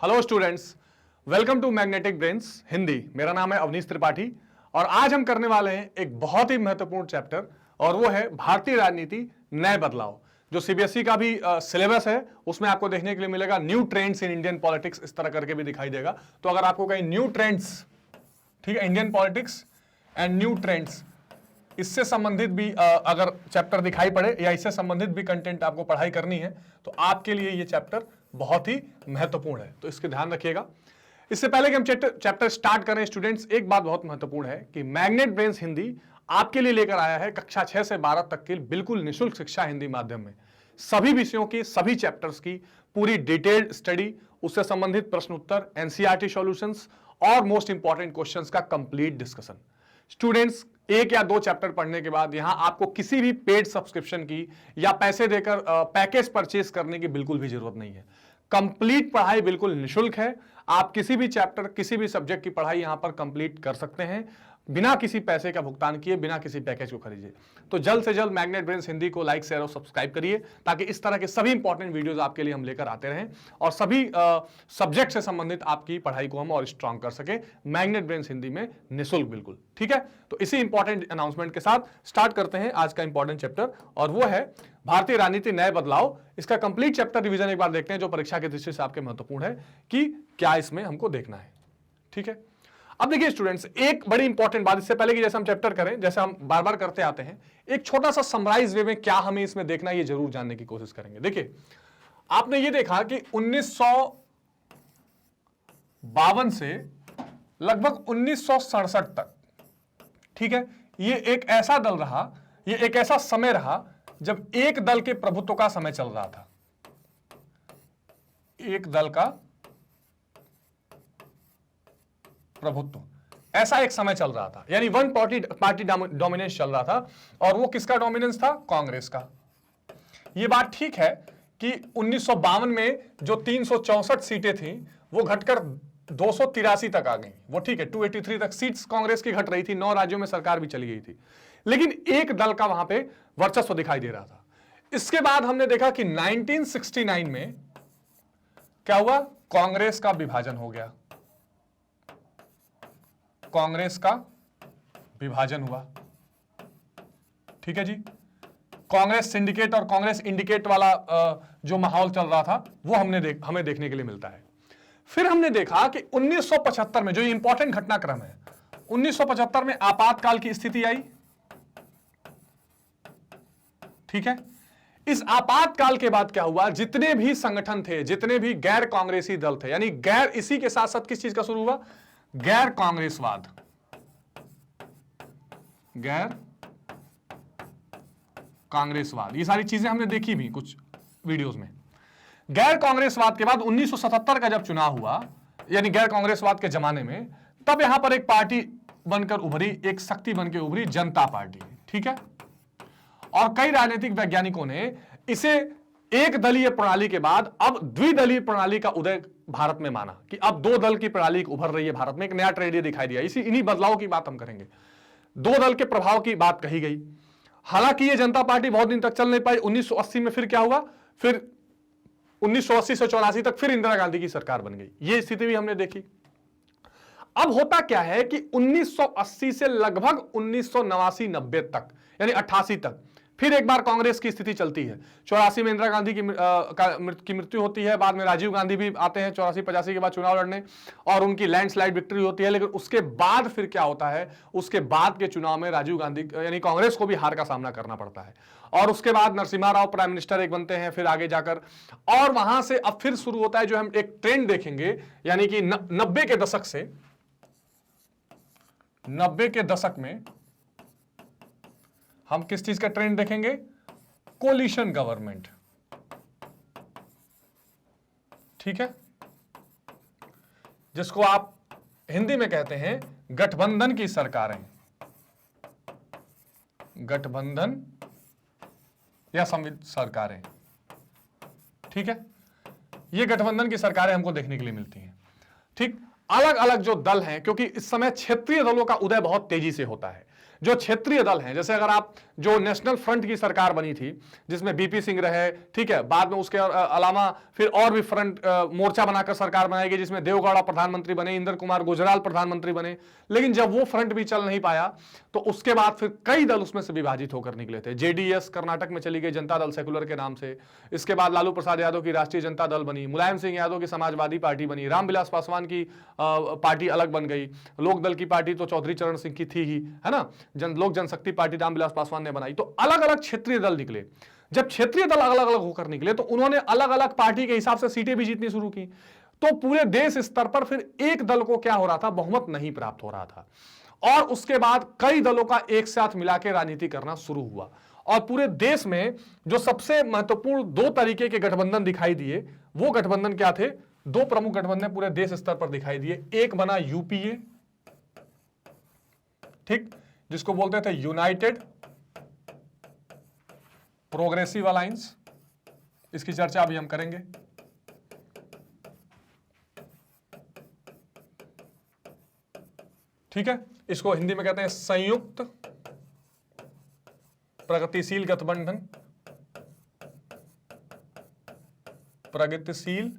Hello students, welcome to magnetic brains Hindi. मेरा नाम है अवनीश त्रिपाठी और आज हम करने वाले हैं एक बहुत ही महत्वपूर्ण चैप्टर और वो है भारतीय राजनीति नए बदलाव। जो सीबीएसई का भी सिलेबस है उसमें आपको देखने के लिए मिलेगा new trends in Indian politics, इस तरह करके भी दिखाई देगा। तो अगर आपको कहीं न्यू ट्रेंड्स, ठीक है, Indian politics and new trends, इससे संबंधित भी अगर चैप्टर दिखाई पड़े या इससे संबंधित भी कंटेंट आपको पढ़ाई करनी है तो आपके लिए ये चैप्टर बहुत ही महत्वपूर्ण है, तो इसके ध्यान रखिएगा। इससे पहले कि हम चैप्टर स्टार्ट करें स्टूडेंट्स, एक बात बहुत महत्वपूर्ण है कि मैग्नेट ब्रेन्स हिंदी आपके लिए लेकर आया है कक्षा 6 से 12 तक की बिल्कुल निःशुल्क शिक्षा हिंदी माध्यम में। सभी विषयों की, सभी चैप्टर्स की पूरी डिटेल्ड स्टडी, उससे संबंधित प्रश्न उत्तर, एनसीईआरटी सॉल्यूशंस और मोस्ट इंपॉर्टेंट क्वेश्चंस का कंप्लीट डिस्कशन। स्टूडेंट्स, एक या दो चैप्टर पढ़ने के बाद यहां आपको किसी भी पेड सब्सक्रिप्शन की या पैसे देकर पैकेज परचेज करने की बिल्कुल भी जरूरत नहीं है। कंप्लीट पढ़ाई बिल्कुल निःशुल्क है। आप किसी भी चैप्टर, किसी भी सब्जेक्ट की पढ़ाई यहां पर कंप्लीट कर सकते हैं बिना किसी पैसे का भुगतान किए, बिना किसी पैकेज को खरीदे। तो जल्द से जल्द मैग्नेट ब्रेन्स हिंदी को लाइक, शेयर और सब्सक्राइब करिए ताकि इस तरह के सभी इंपॉर्टेंट वीडियोस आपके लिए हम लेकर आते रहें और सभी सब्जेक्ट से संबंधित आपकी पढ़ाई को हम और स्ट्रांग कर सकें मैग्नेट ब्रेन्स हिंदी में निःशुल्क, बिल्कुल ठीक है। तो इसी इंपॉर्टेंट अनाउंसमेंट के साथ स्टार्ट करते हैं आज का इंपॉर्टेंट चैप्टर और वो है भारतीय राजनीति नए बदलाव। इसका कंप्लीट चैप्टर रिवीजन एक बार देखते हैं जो परीक्षा की दृष्टि से आपके महत्वपूर्ण है कि क्या इसमें हमको देखना है, ठीक है। अब देखिए स्टूडेंट्स, एक बड़ी इंपॉर्टेंट बात, इससे पहले कि जैसे हम चैप्टर करें, जैसे हम बार बार करते आते हैं, एक छोटा सा समराइज वे में क्या हमें इसमें देखना है ये जरूर जानने की कोशिश करेंगे। देखिए, आपने ये देखा कि 1952 से लगभग 1967 तक, ठीक है, ये एक ऐसा दल रहा, ये एक ऐसा समय रहा जब एक दल के प्रभुत्व का समय चल रहा था। एक दल का प्रभुत्व, ऐसा एक समय चल रहा था, यानी वन पार्टी डोमिनेंस चल रहा था। और वो किसका डोमिनेंस था? कांग्रेस का। ये बात ठीक है कि 1952 में जो 364 सीटें थी वो घटकर 283 तक आ गई, वो ठीक है, 283 तक सीट्स कांग्रेस की घट रही थी, 9 राज्यों में सरकार भी चली गई थी, लेकिन एक दल का वहां पे वर्चस्व दिखाई दे रहा था। इसके बाद हमने देखा कि 1969 में क्या हुआ? कांग्रेस का विभाजन हो गया, कांग्रेस का विभाजन हुआ, ठीक है जी। कांग्रेस सिंडिकेट और कांग्रेस इंडिकेट वाला जो माहौल चल रहा था वो हमें देखने के लिए मिलता है। फिर हमने देखा कि 1975 में, जो इंपॉर्टेंट घटनाक्रम है, 1975 में आपातकाल की स्थिति आई, ठीक है। इस आपातकाल के बाद क्या हुआ? जितने भी संगठन थे, जितने भी गैर कांग्रेसी दल थे, यानी गैर, इसी के साथ साथ किस चीज का शुरू हुआ? गैर कांग्रेसवाद, गैर कांग्रेसवाद, ये सारी चीजें हमने देखी भी कुछ वीडियोस में। गैर कांग्रेसवाद के बाद 1977 का जब चुनाव हुआ, यानी गैर कांग्रेसवाद के जमाने में, तब यहां पर एक पार्टी बनकर उभरी, एक शक्ति बनकर उभरी, जनता पार्टी, ठीक है। और कई राजनीतिक वैज्ञानिकों ने इसे एक दलीय प्रणाली के बाद अब द्विदलीय प्रणाली का उदय भारत में माना कि अब दो दल की प्रणाली उभर रही है भारत में, एक नया ट्रेंड ये दिखाई दिया। इन्हीं बदलाव की बात हम करेंगे। दो दल के प्रभाव की बात कही गई। हालांकि ये जनता पार्टी बहुत दिन तक चल नहीं पाई। 1980 में फिर क्या हुआ? फिर 1980 से 84 तक फिर इंदिरा गांधी की सरकार बन गई, ये स्थिति भी हमने देखी। अब होता क्या है कि 1980 से लगभग 1989-90 तक, यानी 88 तक फिर एक बार कांग्रेस की स्थिति चलती है। 84 में इंदिरा गांधी की मृत्यु होती है, बाद में राजीव गांधी भी आते हैं 84-85 के बाद चुनाव लड़ने और उनकी लैंडस्लाइड विक्ट्री होती है। लेकिन उसके बाद फिर क्या होता है? उसके बाद के चुनाव में राजीव गांधी, यानी कांग्रेस को भी हार का सामना करना पड़ता है और उसके बाद नरसिम्हा राव प्राइम मिनिस्टर एक बनते हैं, फिर आगे जाकर, और वहां से अब फिर शुरू होता है जो हम एक ट्रेंड देखेंगे, यानी कि 90 के दशक से, 90 के दशक में हम किस चीज का ट्रेंड देखेंगे? कोलिशन गवर्नमेंट, ठीक है, जिसको आप हिंदी में कहते हैं गठबंधन की सरकारें, गठबंधन या संविधान सरकारें, ठीक है। ये गठबंधन की सरकारें हमको देखने के लिए मिलती हैं, ठीक। अलग अलग जो दल हैं, क्योंकि इस समय क्षेत्रीय दलों का उदय बहुत तेजी से होता है। जो क्षेत्रीय दल हैं, जैसे अगर आप जो नेशनल फ्रंट की सरकार बनी थी जिसमें बीपी सिंह रहे, ठीक है, बाद में उसके अलावा फिर और भी फ्रंट मोर्चा बनाकर सरकार बनाई गई जिसमें देवगौड़ा प्रधानमंत्री बने, इंद्र कुमार गुजराल प्रधानमंत्री बने, लेकिन जब वो फ्रंट भी चल नहीं पाया तो उसके बाद फिर कई दल उसमें से विभाजित होकर निकले थे। जेडीएस कर्नाटक में चली गई, जनता दल सेकुलर के नाम से। इसके बाद लालू प्रसाद यादव की राष्ट्रीय जनता दल बनी, मुलायम सिंह यादव की समाजवादी पार्टी बनी, रामविलास पासवान की पार्टी अलग बन गई, लोक दल की पार्टी तो चौधरी चरण सिंह की थी ही, है ना, लोक जनशक्ति पार्टी रामविलास पासवान ने बनाई। तो अलग अलग क्षेत्रीय दल निकले। जब क्षेत्रीय दल अलग अलग होकर निकले तो उन्होंने अलग अलग पार्टी के हिसाब से सीटें भी जीतनी शुरू की। तो पूरे देश स्तर पर फिर एक दल को क्या हो रहा था, बहुमत नहीं प्राप्त हो रहा था, और उसके बाद कई दलों का एक साथ मिलाकर राजनीति करना शुरू हुआ। और पूरे देश में जो सबसे महत्वपूर्ण दो तरीके के गठबंधन दिखाई दिए, वो गठबंधन क्या थे? दो प्रमुख गठबंधन पूरे देश स्तर पर दिखाई दिए। एक बना यूपीए, ठीक, जिसको बोलते थे यूनाइटेड प्रोग्रेसिव अलायंस। इसकी चर्चा अभी हम करेंगे। ठीक है, इसको हिंदी में कहते हैं संयुक्त प्रगतिशील गठबंधन। प्रगतिशील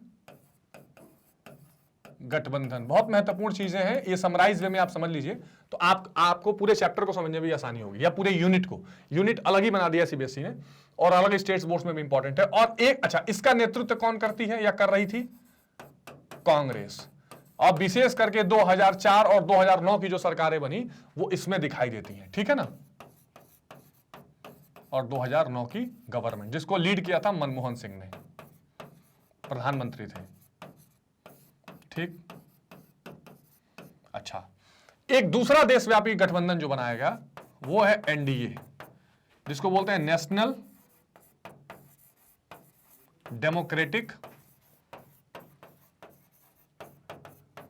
गठबंधन बहुत महत्वपूर्ण चीजें हैं, ये समराइज वे में आप समझ लीजिए तो आपको पूरे चैप्टर को समझने में भी आसानी होगी, या पूरे यूनिट को। यूनिट अलग ही बना दिया सीबीएसई ने, और अलग स्टेट्स बोर्ड्स में भी इंपॉर्टेंट है। और एक अच्छा, इसका नेतृत्व कौन करती है या कर रही थी? कांग्रेस। और विशेष करके 2004 और 2009 की जो सरकारें बनी वो इसमें दिखाई देती हैं, ठीक है ना। और 2009 की गवर्नमेंट जिसको लीड किया था मनमोहन सिंह ने, प्रधानमंत्री थे, ठीक। अच्छा, एक दूसरा देशव्यापी गठबंधन जो बनाया गया वो है एनडीए, जिसको बोलते हैं नेशनल डेमोक्रेटिक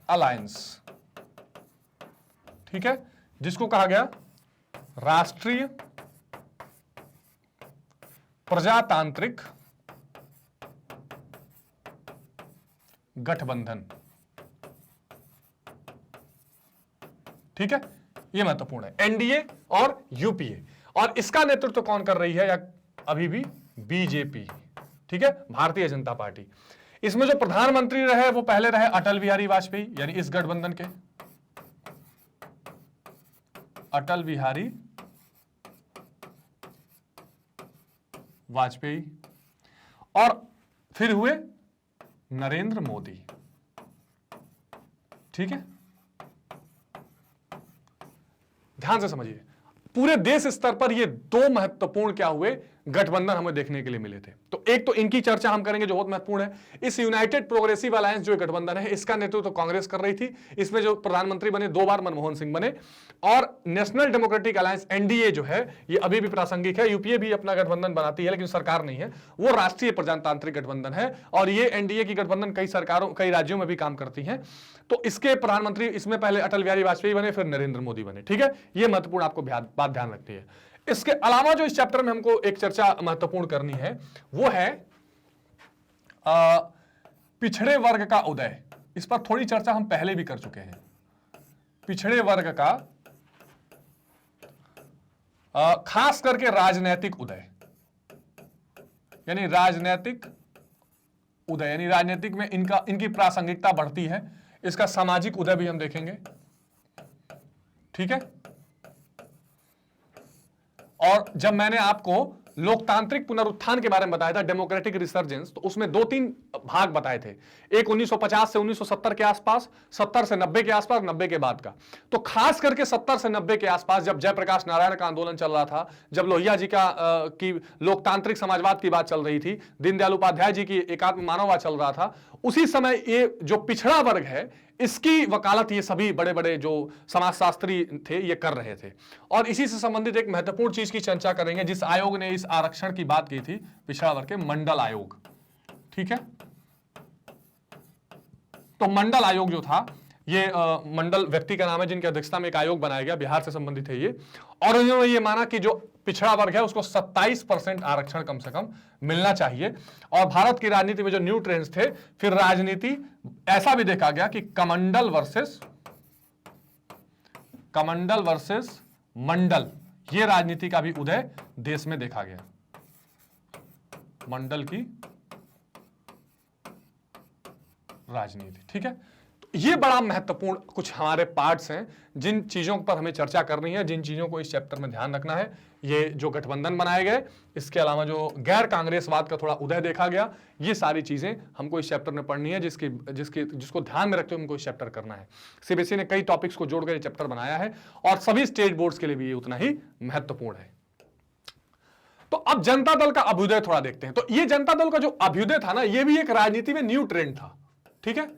अलायंस, ठीक है, जिसको कहा गया राष्ट्रीय प्रजातांत्रिक गठबंधन, ठीक है, यह महत्वपूर्ण है, एनडीए और यूपीए। और इसका नेतृत्व कौन कर रही है, या अभी भी बीजेपी, ठीक है, भारतीय जनता पार्टी। इसमें जो प्रधानमंत्री रहे वो पहले रहे अटल बिहारी वाजपेयी, यानी इस गठबंधन के अटल बिहारी वाजपेयी, और फिर हुए नरेंद्र मोदी, ठीक है। ध्यान से समझिए, पूरे देश स्तर पर ये दो महत्वपूर्ण क्या हुए गठबंधन हमें देखने के लिए मिले थे। तो एक तो इनकी चर्चा हम करेंगे जो बहुत महत्वपूर्ण है। इस यूनाइटेड प्रोग्रेसिव अलायंस जो गठबंधन है, इसका नेतृत्व तो कांग्रेस कर रही थी। इसमें जो प्रधानमंत्री बने 2 बार मनमोहन सिंह बने। और नेशनल डेमोक्रेटिक अलायंस एनडीए जो है ये अभी भी प्रासंगिक है। यूपीए भी अपना गठबंधन बनाती है लेकिन सरकार नहीं है, वो राष्ट्रीय प्रजातांत्रिक गठबंधन है। और ये एनडीए की गठबंधन कई सरकारों, कई राज्यों में भी काम करती है। तो इसके प्रधानमंत्री इसमें पहले अटल बिहारी वाजपेयी बने, फिर नरेंद्र मोदी बने, ठीक है। ये महत्वपूर्ण आपको बात ध्यान रखनी है। इसके अलावा जो इस चैप्टर में हमको एक चर्चा महत्वपूर्ण करनी है वो है पिछड़े वर्ग का उदय। इस पर थोड़ी चर्चा हम पहले भी कर चुके हैं। पिछड़े वर्ग का खास करके राजनैतिक उदय, यानी राजनैतिक उदय, यानी राजनीतिक में इनकी प्रासंगिकता बढ़ती है। इसका सामाजिक उदय भी हम देखेंगे, ठीक है। और जब मैंने आपको लोकतांत्रिक पुनरुत्थान के बारे में बताया था, डेमोक्रेटिक रिसर्जेंस, तो उसमें 2-3 भाग बताए थे। एक 1950 से 1970 के आसपास, 70 से 90 के आसपास, 90 के बाद का। तो खास करके 70 से 90 के आसपास जब जयप्रकाश नारायण का आंदोलन चल रहा था, जब लोहिया जी की लोकतांत्रिक समाजवाद की बात चल रही थी, दीनदयाल उपाध्याय जी की एकात्म मानववाद चल रहा था, उसी समय ये जो पिछड़ा वर्ग है इसकी वकालत ये सभी बड़े बड़े जो समाजशास्त्री थे ये कर रहे थे। और इसी से संबंधित एक महत्वपूर्ण चीज की चर्चा करेंगे जिस आयोग ने इस आरक्षण की बात की थी, पिछड़ा वर्ग के, मंडल आयोग, ठीक है। तो मंडल आयोग जो था, ये मंडल व्यक्ति का नाम है जिनकी अध्यक्षता में एक आयोग बनाया गया, बिहार से संबंधित है ये। और उन्होंने ये माना कि जो पिछड़ा वर्ग है उसको 27% आरक्षण कम से कम मिलना चाहिए। और भारत की राजनीति में जो न्यू ट्रेंड्स थे, फिर राजनीति ऐसा भी देखा गया कि कमंडल वर्सेस मंडल, ये राजनीति का भी उदय देश में देखा गया। मंडल की राजनीति, ठीक है। तो ये बड़ा महत्वपूर्ण कुछ हमारे पार्ट्स हैं जिन चीजों पर हमें चर्चा करनी है, जिन चीजों को इस चैप्टर में ध्यान रखना है। ये जो गठबंधन बनाए गए, इसके अलावा जो गैर कांग्रेसवाद का थोड़ा उदय देखा गया, ये सारी चीजें हमको इस चैप्टर में पढ़नी है, जिसको ध्यान में रखते हुए हमको इस चैप्टर करना है। सीबीएसई ने कई टॉपिक्स को जोड़कर ये चैप्टर बनाया है और सभी स्टेट बोर्ड्स के लिए भी ये उतना ही महत्वपूर्ण है। तो अब जनता दल का अभ्युदय थोड़ा देखते हैं। तो ये जनता दल का जो अभ्युदय था ना, ये भी एक राजनीति में न्यू ट्रेंड था, ठीक है,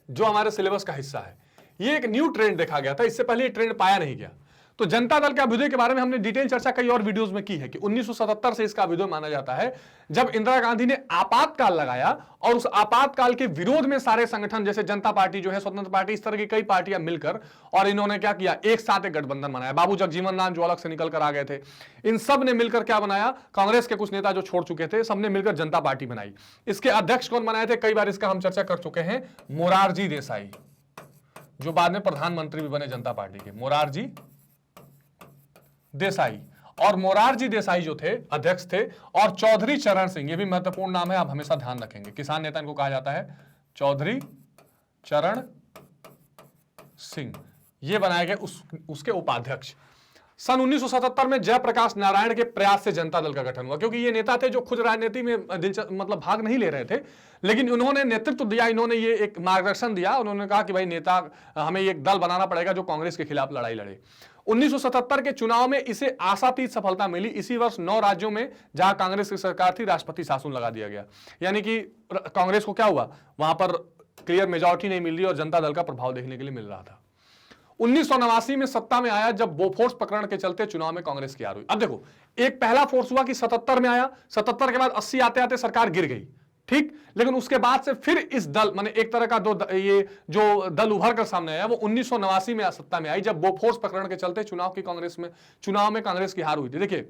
जो हमारे सिलेबस का हिस्सा है। ये एक न्यू ट्रेंड देखा गया था, इससे पहले ये ट्रेंड पाया नहीं गया। तो जनता दल के अभ्युदय के बारे में हमने डिटेल चर्चा कई और वीडियोस में की है कि 1977 से इसका अभ्युदय माना जाता है, जब इंदिरा गांधी ने आपातकाल लगाया और उस आपातकाल के विरोध में सारे संगठन जैसे जनता पार्टी जो है, स्वतंत्र पार्टी, इस तरह की कई पार्टियां मिलकर और इन्होंने क्या किया, एक साथ एक गठबंधन बनाया। बाबू जगजीवन राम जो अलग से निकल कर आ गए थे, इन सब ने मिलकर क्या बनाया, कांग्रेस के कुछ नेता जो छोड़ चुके थे, सबने मिलकर जनता पार्टी बनाई। इसके अध्यक्ष कौन बनाए थे, कई बार इसका हम चर्चा कर चुके हैं, मोरारजी देसाई, जो बाद में प्रधानमंत्री भी बने जनता पार्टी के, मोरारजी देसाई। और मोरारजी देसाई जो थे अध्यक्ष थे, और चौधरी चरण सिंह, ये भी महत्वपूर्ण नाम है, आप हमेशा ध्यान रखेंगे, किसान नेता इनको कहा जाता है, चौधरी चरण सिंह, ये बनाए गए उसके उपाध्यक्ष। सन 1977 में जयप्रकाश नारायण के प्रयास से जनता दल का गठन हुआ, क्योंकि ये नेता थे जो खुद राजनीति में मतलब भाग नहीं ले रहे थे, लेकिन उन्होंने नेतृत्व दिया, इन्होंने ये एक मार्गदर्शन दिया, उन्होंने कहा कि भाई नेता, हमें एक दल बनाना पड़ेगा जो कांग्रेस के खिलाफ लड़ाई लड़े। 1977 के चुनाव में इसे आशातीत सफलता मिली। इसी वर्ष 9 राज्यों में जहां कांग्रेस की सरकार थी, राष्ट्रपति शासन लगा दिया गया, यानी कि कांग्रेस को क्या हुआ, वहां पर क्लियर मेजॉरिटी नहीं मिल रही और जनता दल का प्रभाव देखने के लिए मिल रहा था। 1989 में सत्ता में आया, जब बोफोर्स प्रकरण के चलते चुनाव में कांग्रेस की हार हुई। अब देखो, एक पहला फोर्स हुआ कि 77 में आया, 77 के बाद 80 आते आते सरकार गिर गई, ठीक, लेकिन उसके बाद से फिर इस दल, माने एक तरह का ये जो दल उभर कर सामने आया, वो 1989 में सत्ता में आई, जब बोफोर्स प्रकरण के चलते चुनाव में कांग्रेस की हार हुई थी। देखिए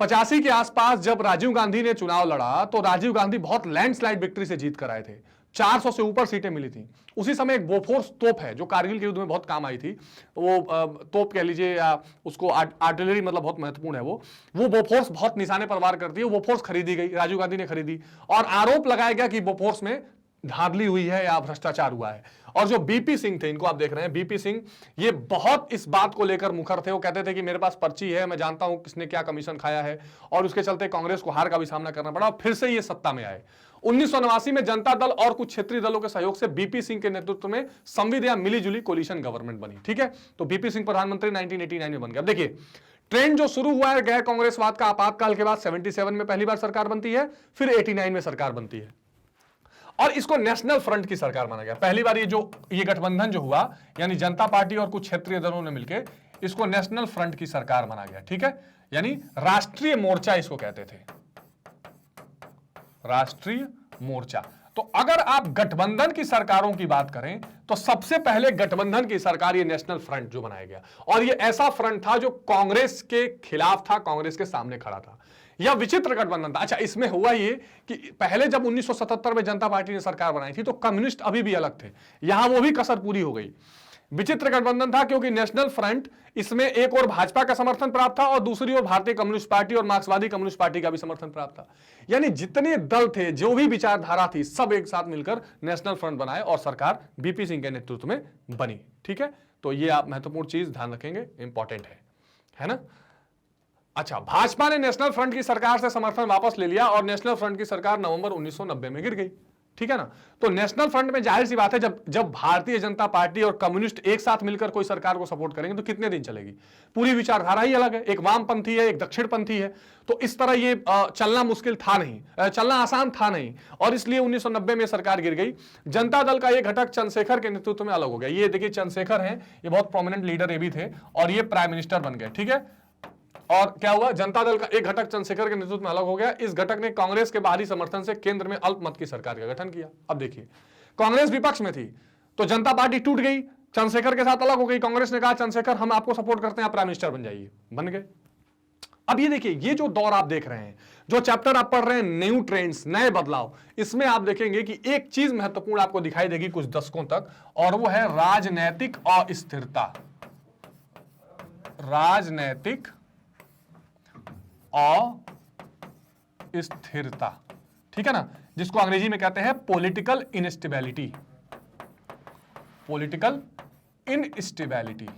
85 के आसपास जब राजीव गांधी ने चुनाव लड़ा, तो राजीव गांधी बहुत लैंडस्लाइड विक्ट्री से जीत कर आए थे, 400 से ऊपर सीटें मिली थी। उसी समय एक बोफोर्स तोप है जो कारगिल के युद्ध में बहुत काम आई थी, वो तोप कह लीजिए या उसको आर्टिलरी, मतलब बहुत महत्वपूर्ण है वो बोफोर्स बहुत निशाने पर वार करती है। वो बोफोर्स खरीदी गई, राजीव गांधी ने खरीदी, और आरोप लगाया गया कि बोफोर्स में धांधली हुई है या भ्रष्टाचार हुआ है। और जो बीपी सिंह थे, इनको आप देख रहे हैं, बीपी सिंह, ये बहुत इस बात को लेकर मुखर थे। वो कहते थे कि मेरे पास पर्ची है, मैं जानता हूं किसने क्या कमीशन खाया है, और उसके चलते कांग्रेस को हार का भी सामना करना पड़ा और फिर से ये सत्ता में आए। 1989 में जनता दल और कुछ क्षेत्रीय दलों के सहयोग से बीपी सिंह के नेतृत्व में संविदा मिलीजुली कोलिशन गवर्नमेंट बनी, ठीक है। तो बीपी सिंह प्रधानमंत्री 1989 में बन गया। अब देखिए ट्रेंड जो शुरू हुआ है गैर कांग्रेसवाद का, आपातकाल के बाद 77 में पहली बार सरकार बनती है, फिर 89 में सरकार बनती है, और इसको नेशनल फ्रंट की सरकार माना गया। पहली बार ये गठबंधन जो हुआ, यानी जनता पार्टी और कुछ क्षेत्रीय दलों ने मिलकर इसको नेशनल फ्रंट की सरकार माना गया, ठीक है, यानी राष्ट्रीय मोर्चा इसको कहते थे, राष्ट्रीय मोर्चा। तो अगर आप गठबंधन की सरकारों की बात करें तो सबसे पहले गठबंधन की सरकार ये नेशनल फ्रंट जो बनाया गया, और ये ऐसा फ्रंट था जो कांग्रेस के खिलाफ था, कांग्रेस के सामने खड़ा था। यह विचित्र गठबंधन था। अच्छा, इसमें हुआ ये कि पहले जब 1977 में जनता पार्टी ने सरकार बनाई थी तो कम्युनिस्ट अभी भी अलग थे, यहां वो भी कसर पूरी हो गई। विचित्र गठबंधन था क्योंकि नेशनल फ्रंट, इसमें एक और भाजपा का समर्थन प्राप्त था और दूसरी ओर भारतीय कम्युनिस्ट पार्टी और मार्क्सवादी कम्युनिस्ट पार्टी का भी समर्थन प्राप्त था। यानी जितने दल थे, जो भी विचारधारा थी, सब एक साथ मिलकर नेशनल फ्रंट बनाए और सरकार बीपी सिंह के नेतृत्व में बनी, ठीक है। तो ये आप महत्वपूर्ण चीज ध्यान रखेंगे, इंपॉर्टेंट है ना। अच्छा, भाजपा ने नेशनल फ्रंट की सरकार से समर्थन वापस ले लिया और नेशनल फ्रंट की सरकार नवंबर 1990 में गिर गई, ठीक है ना। तो नेशनल फ्रंट में जाहिर सी बात है, जब भारतीय जनता पार्टी और कम्युनिस्ट एक साथ मिलकर कोई सरकार को सपोर्ट करेंगे तो कितने दिन चलेगी, पूरी विचारधारा ही अलग है, एक वामपंथी है, एक दक्षिणपंथी है। तो इस तरह ये चलना मुश्किल था नहीं, चलना आसान था नहीं, और इसलिए 1990 में सरकार गिर गई। जनता दल का ये घटक चंद्रशेखर के नेतृत्व में अलग हो गया। ये देखिए चंद्रशेखर हैं, ये बहुत प्रोमिनेंट लीडर ये भी थे, और ये प्राइम मिनिस्टर बन गए, ठीक है। और क्या हुआ, जनता दल का एक घटक चंद्रशेखर के नेतृत्व में अलग हो गया। इस घटक ने कांग्रेस के बाहरी समर्थन से केंद्र में अल्पमत की सरकार का गठन किया। अब देखिए, कांग्रेस विपक्ष में थी तो जनता पार्टी टूट गई, चंद्रशेखर के साथ अलग हो गई। कांग्रेस ने कहा चंद्रशेखर हम आपको सपोर्ट करते हैं, आप प्राइम मिनिस्टर बन जाइए, बन गए। अब ये देखिए, ये जो दौर आप देख रहे हैं, जो चैप्टर आप पढ़ रहे हैं, न्यू ट्रेंड्स, नए बदलाव, इसमें आप देखेंगे कि एक चीज महत्वपूर्ण आपको दिखाई देगी कुछ दशकों तक, और वो है राजनैतिक अस्थिरता। राजनैतिक अस्थिरता, ठीक है ना, जिसको अंग्रेजी में कहते हैं पॉलिटिकल इनस्टेबिलिटी, पॉलिटिकल इनस्टेबिलिटी,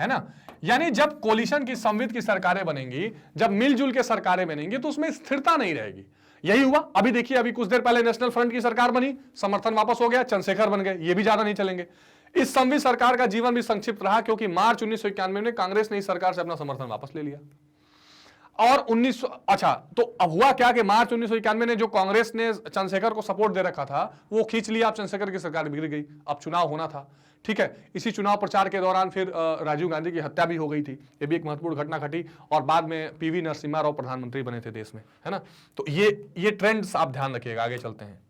है ना। यानी जब कोलिशन की, संविद की सरकारें बनेंगी, जब मिलजुल के सरकारें बनेंगी, तो उसमें स्थिरता नहीं रहेगी। यही हुआ। अभी देखिए, अभी कुछ देर पहले नेशनल फ्रंट की सरकार बनी, समर्थन वापस हो गया, चंद्रशेखर बन गए, ये भी ज्यादा नहीं चलेंगे। इस संविद सरकार का जीवन भी संक्षिप्त रहा, क्योंकि मार्च 1991 में कांग्रेस ने इस सरकार से अपना समर्थन वापस ले लिया। और 1900, अच्छा, तो अब हुआ क्या कि मार्च 1991 ने जो कांग्रेस ने चंद्रशेखर को सपोर्ट दे रखा था, वो खींच लिया। अब चंद्रशेखर की सरकार बिगड़ गई। अब चुनाव होना था, ठीक है। इसी चुनाव प्रचार के दौरान फिर राजीव गांधी की हत्या भी हो गई थी। ये भी एक महत्वपूर्ण घटना घटी, और बाद में पीवी नरसिम्हा राव प्रधानमंत्री बने थे देश में, है ना। तो ये ट्रेंड्स आप ध्यान रखिएगा। आगे चलते हैं।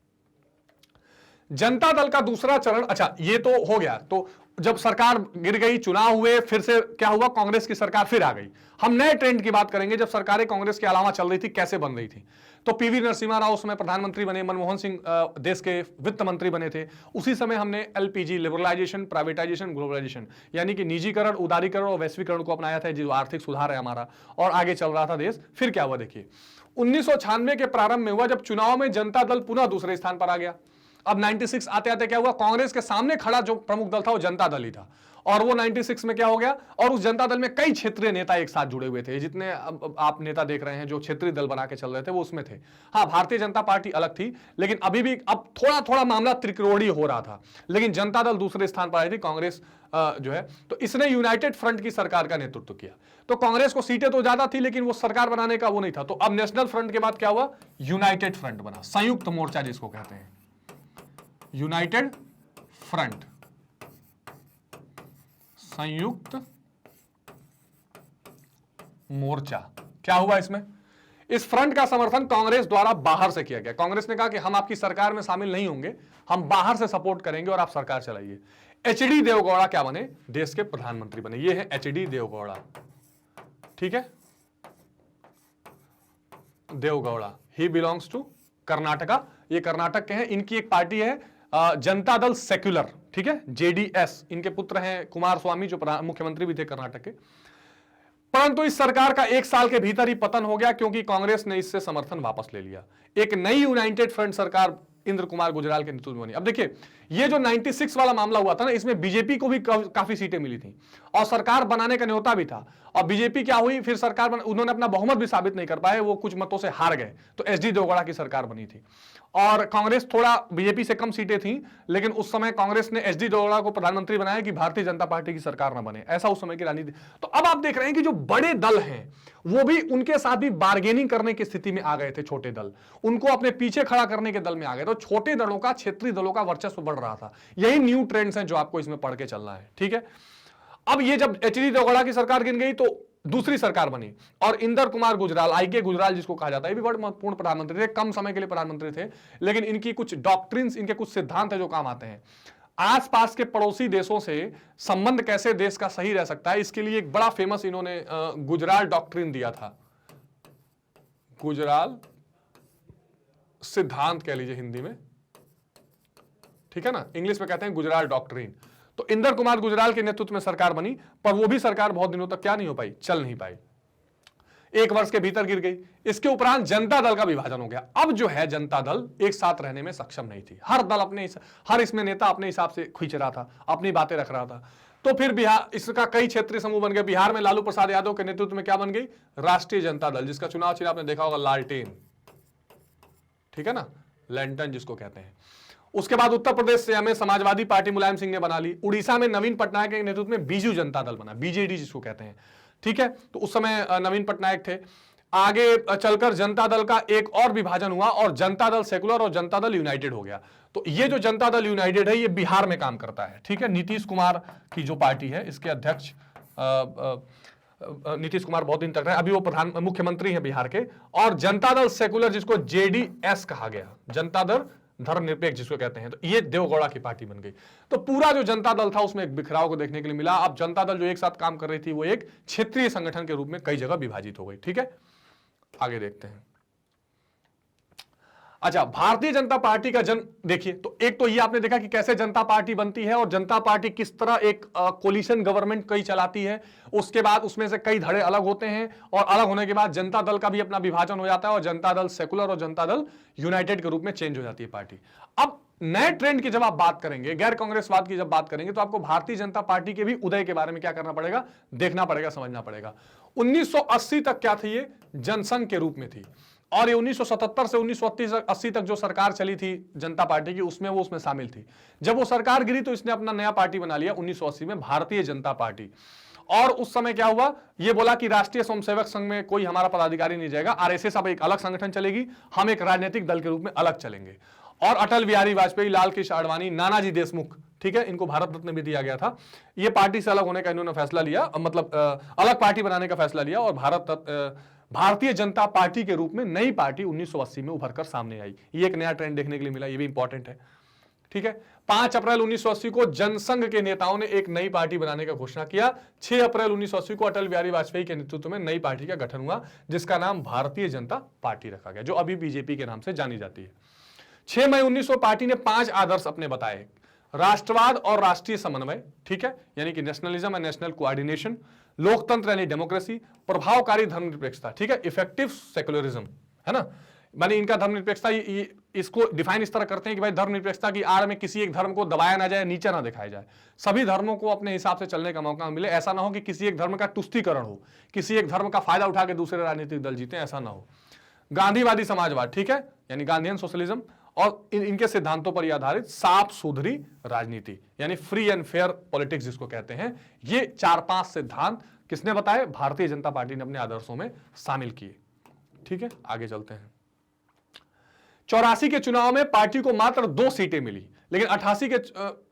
जनता दल का दूसरा चरण, अच्छा ये तो हो गया। तो जब सरकार गिर गई, चुनाव हुए, फिर से क्या हुआ, कांग्रेस की सरकार फिर आ गई। हम नए ट्रेंड की बात करेंगे, जब सरकारें कांग्रेस के अलावा चल रही थी, कैसे बन रही थी। तो पीवी नरसिम्हा राव उस समय प्रधानमंत्री बने, मनमोहन सिंह देश के वित्त मंत्री बने थे। उसी समय हमने एलपीजी, लिबरलाइजेशन, प्राइवेटाइजेशन, ग्लोबलाइजेशन, यानी कि निजीकरण, उदारीकरण और वैश्वीकरण को अपनाया था, जो आर्थिक सुधार है हमारा, और आगे चल रहा था देश। फिर क्या हुआ देखिए, 1996 के प्रारंभ में हुआ, जब चुनाव में जनता दल पुनः दूसरे स्थान पर आ गया। अब 96 आते आते क्या हुआ, कांग्रेस के सामने खड़ा जो प्रमुख दल था वो जनता दल ही था, और वो 96 में क्या हो गया, और उस जनता दल में कई क्षेत्रीय नेता एक साथ जुड़े हुए थे। जितने आप नेता देख रहे हैं जो क्षेत्रीय दल बना के चल रहे थे, वो उसमें थे। हाँ, भारतीय जनता पार्टी अलग थी, लेकिन अभी भी अब थोड़ा थोड़ा मामला त्रिकोणीय हो रहा था, लेकिन जनता दल दूसरे स्थान पर आई थी, कांग्रेस जो है। तो इसने यूनाइटेड फ्रंट की सरकार का नेतृत्व किया। तो कांग्रेस को सीटें तो ज्यादा थी, लेकिन वो सरकार बनाने का वो नहीं था। तो अब नेशनल फ्रंट के बाद क्या हुआ, यूनाइटेड फ्रंट बना, संयुक्त मोर्चा जिसको कहते हैं, यूनाइटेड फ्रंट, संयुक्त मोर्चा। क्या हुआ इसमें, इस फ्रंट का समर्थन कांग्रेस द्वारा बाहर से किया गया। कांग्रेस ने कहा कि हम आपकी सरकार में शामिल नहीं होंगे, हम बाहर से सपोर्ट करेंगे और आप सरकार चलाइए। एचडी देवगौड़ा क्या बने, देश के प्रधानमंत्री बने। ये है एचडी देवगौड़ा, ठीक है, Deve Gowda. He belongs to Karnataka, ये कर्नाटक के हैं। इनकी एक पार्टी है जनता दल सेक्युलर, ठीक है, जेडीएस। इनके पुत्र हैं कुमार स्वामी, जो मुख्यमंत्री भी थे कर्नाटक के। परंतु इस सरकार का 1 साल के भीतर ही पतन हो गया, क्योंकि कांग्रेस ने इससे समर्थन वापस ले लिया। एक नई यूनाइटेड फ्रंट सरकार इंद्र कुमार गुजराल के नेतृत्व में बनी। अब देखिए, ये जो 96 वाला मामला हुआ था ना, इसमें बीजेपी को भी काफी सीटें मिली थी, और सरकार बनाने का न्योता भी था। और बीजेपी क्या हुई, फिर सरकार उन्होंने अपना बहुमत भी साबित नहीं कर पाए, वो कुछ मतों से हार गए। तो एचडी देवगौड़ा की सरकार बनी थी, और कांग्रेस थोड़ा बीजेपी से कम सीटें थी, लेकिन उस समय कांग्रेस ने एचडी देवगौड़ा को प्रधानमंत्री बनाया कि भारतीय जनता पार्टी की सरकार न बने। ऐसा उस समय की राजनीति। तो अब आप देख रहे हैं कि जो बड़े दल हैं, वो भी उनके साथ भी बार्गेनिंग करने की स्थिति में आ गए थे। छोटे दल उनको अपने पीछे खड़ा करने के दल में आ गए। तो छोटे दलों का, क्षेत्रीय दलों का वर्चस्व बढ़ रहा था। यही न्यू ट्रेंड्स हैं जो आपको इसमें पढ़ के चलना है, ठीक है। अब ये जब एचडी देवगौड़ा की सरकार गिन गई, तो दूसरी सरकार बनी, और इंदर कुमार गुजराल, आईके गुजराल जिसको कहा जाता है, ये भी बड़े महत्वपूर्ण प्रधानमंत्री थे। कम समय के लिए प्रधानमंत्री थे, लेकिन इनकी कुछ डॉक्ट्रिन्स, इनके कुछ सिद्धांत है जो काम आते हैं। आसपास के पड़ोसी देशों से संबंध कैसे देश का सही रह सकता है, इसके लिए एक बड़ा फेमस इन्होंने गुजराल डॉक्ट्रिन दिया था। गुजराल सिद्धांत कह लीजिए हिंदी में, ठीक है ना, इंग्लिश में कहते हैं गुजराल डॉक्ट्रिन। तो इंदर कुमार गुजराल के नेतृत्व में सरकार बनी, पर वो भी सरकार बहुत दिनों तक क्या नहीं हो पाई, चल नहीं पाई, 1 वर्ष के भीतर गिर गई। इसके उपरांत जनता दल का विभाजन हो गया। अब जो है जनता दल एक साथ रहने में सक्षम नहीं थी। हर दल अपने, हर इसमें नेता अपने हिसाब से खींच रहा था, अपनी बातें रख रहा था। तो फिर बिहार, इसका कई क्षेत्रीय समूह बन गए। बिहार में लालू प्रसाद यादव के नेतृत्व में क्या बन गई, राष्ट्रीय जनता दल, जिसका चुनाव चिन्ह आपने देखा होगा लालटेन, ठीक है ना, लैंटन जिसको कहते हैं। उसके बाद उत्तर प्रदेश से हमें समाजवादी पार्टी मुलायम सिंह ने बना ली। उड़ीसा में नवीन पटनायक के नेतृत्व में बीजू जनता दल बना, बीजेडी जिसको कहते हैं, ठीक है। तो उस समय नवीन पटनायक थे। आगे चलकर जनता दल का एक और विभाजन हुआ, और जनता दल सेकुलर और जनता दल यूनाइटेड हो गया। तो ये जो जनता दल यूनाइटेड है, ये बिहार में काम करता है, ठीक है। नीतीश कुमार की जो पार्टी है, इसके अध्यक्ष नीतीश कुमार बहुत दिन तक रहे, अभी वो मुख्यमंत्री हैं बिहार के। और जनता दल सेकुलर जिसको जेडीएस कहा गया, जनता दल धर्मनिरपेक्ष जिसको कहते हैं, तो ये देवगौड़ा की पार्टी बन गई। तो पूरा जो जनता दल था उसमें एक बिखराव को देखने के लिए मिला। अब जनता दल जो एक साथ काम कर रही थी, वो एक क्षेत्रीय संगठन के रूप में कई जगह विभाजित हो गई, ठीक है। आगे देखते हैं। अच्छा, भारतीय जनता पार्टी का जन्म देखिए, तो एक तो ये आपने देखा कि कैसे जनता पार्टी बनती है और जनता पार्टी किस तरह एक कोलिशन गवर्नमेंट कई चलाती है। उसके बाद उसमें से कई धड़े अलग होते हैं और अलग होने के बाद जनता दल का भी अपना विभाजन हो जाता है और जनता दल सेकुलर और जनता दल यूनाइटेड के रूप में चेंज हो जाती है पार्टी। अब नए ट्रेंड की जब आप बात करेंगे, गैर कांग्रेसवाद की जब बात करेंगे, तो आपको भारतीय जनता पार्टी के भी उदय के बारे में क्या करना पड़ेगा, देखना पड़ेगा, समझना पड़ेगा। 1980 तक क्या थी, ये जनसंघ के रूप में थी और ये 1977 से 1980 तक जो सरकार चली थी जनता पार्टी की, उसमें शामिल थी। जब वो सरकार गिरी तो इसने अपना नया पार्टी बना लिया 1980 में, भारतीय जनता पार्टी। और उस समय क्या हुआ, ये बोला कि राष्ट्रीय स्वयंसेवक संघ में कोई हमारा पदाधिकारी नहीं जाएगा, आरएसएस अब एक अलग संगठन चलेगी, हम एक राजनीतिक दल के रूप में अलग चलेंगे। और अटल बिहारी वाजपेयी, लाल कृष्ण आडवाणी, नानाजी देशमुख, ठीक है, इनको भारत रत्न भी दिया गया था। ये पार्टी से अलग होने का इन्होंने फैसला लिया, मतलब अलग पार्टी बनाने का फैसला लिया और भारतीय जनता पार्टी के रूप में नई पार्टी 1980 में उभर कर सामने आई। ये एक नया ट्रेंड देखने के लिए मिला, ये भी इंपॉर्टेंट है, ठीक है। 5 अप्रैल 1980 को जनसंघ के नेताओं ने एक नई पार्टी बनाने का घोषणा किया। 6 अप्रैल 1980 को अटल बिहारी वाजपेयी के नेतृत्व में नई पार्टी का गठन हुआ, जिसका नाम भारतीय जनता पार्टी रखा गया, जो अभी बीजेपी के नाम से जानी जाती है। 6 मई 1900 पार्टी ने 5 आदर्श अपने बताए। राष्ट्रवाद और राष्ट्रीय समन्वय, ठीक है, यानी कि नेशनलिज्म एंड नेशनल कोऑर्डिनेशन, लोकतंत्र यानी डेमोक्रेसी, प्रभावकारी धर्मनिरपेक्षता, ठीक है, इफेक्टिव सेक्युलरिज्म, है ना। माने इनका धर्मनिरपेक्षता इसको डिफाइन इस तरह करते हैं कि भाई धर्मनिरपेक्षता की आड़ में किसी एक धर्म को दबाया ना जाए, नीचे ना दिखाया जाए, सभी धर्मों को अपने हिसाब से चलने का मौका मिले। ऐसा ना हो कि किसी एक धर्म का तुष्टीकरण हो, किसी एक धर्म का फायदा उठा के दूसरे राजनीतिक दल जीते, ऐसा ना हो। गांधीवादी समाजवाद, ठीक है, यानी गांधीयन सोशलिज्म, और इनके सिद्धांतों पर यह आधारित साफ सुथरी राजनीति, यानी फ्री एंड फेयर पॉलिटिक्स जिसको कहते हैं। ये 4-5 सिद्धांत किसने बताए, भारतीय जनता पार्टी ने अपने आदर्शों में शामिल किए, ठीक है। आगे चलते हैं। 84 के चुनाव में पार्टी को मात्र 2 सीटें मिली, लेकिन 88 के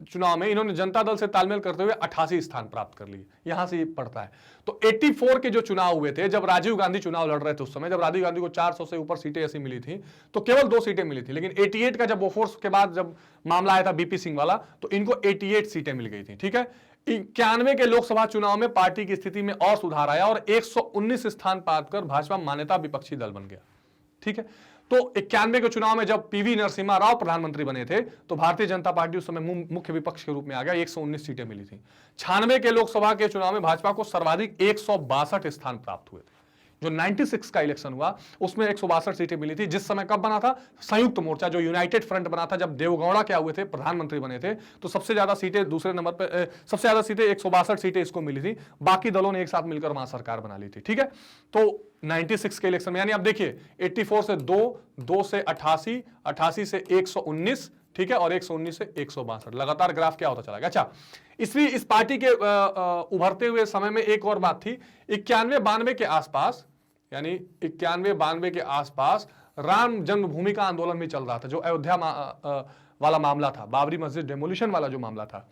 चुनाव में इन्होंने जनता दल से तालमेल करते हुए 88 स्थान प्राप्त कर लिए। यहां से ये पड़ता है। तो 84 के जो चुनाव हुए थे, जब राजीव गांधी चुनाव लड़ रहे थे, उस समय जब राजीव गांधी को 400 से ऊपर सीटें ऐसी मिली थी, तो केवल 2 सीटें मिली थी। लेकिन 88 का जब बोफोर्स के बाद जब मामला आया था बीपी सिंह वाला, तो इनको 88 सीटें मिल गई थी, ठीक है। 91 के लोकसभा चुनाव में पार्टी की स्थिति में और सुधार आया और 119 स्थान प्राप्त कर भाजपा मान्यता विपक्षी दल बन गया, ठीक है। तो 91 के चुनाव में जब पीवी नरसिम्हा राव प्रधानमंत्री बने थे, तो भारतीय जनता पार्टी उस समय मुख्य विपक्ष के रूप में आ गया, 119 सीटें मिली थी। 96 के लोकसभा के चुनाव में भाजपा को सर्वाधिक 162 स्थान प्राप्त हुए थे। जो 96 का इलेक्शन हुआ उसमें 162 सीटें मिली थी। जिस समय कब बना था, संयुक्त मोर्चा, जो यूनाइटेड फ्रंट बना था, जब देवगौड़ा क्या हुए थे, प्रधानमंत्री बने थे, तो सबसे ज्यादा सीटें दूसरे नंबर पे, सबसे ज्यादा सीटें 162 सीटें इसको मिली थी। बाकी दलों ने एक साथ मिलकर वहां सरकार बना ली थी, ठीक है। तो 96 के इलेक्शन में, यानी आप देखिए 84 से 2 से 88, 88 से 119, ठीक है, और 119 से 162, लगातार ग्राफ क्या होता चला गया। अच्छा, इस पार्टी के उभरते हुए समय में एक और बात थी। 91-92 के आसपास, यानी 91-92 के आसपास राम जन्मभूमि का आंदोलन भी चल रहा था, जो अयोध्या वाला मामला था, बाबरी मस्जिद डेमोलिशन वाला जो मामला था।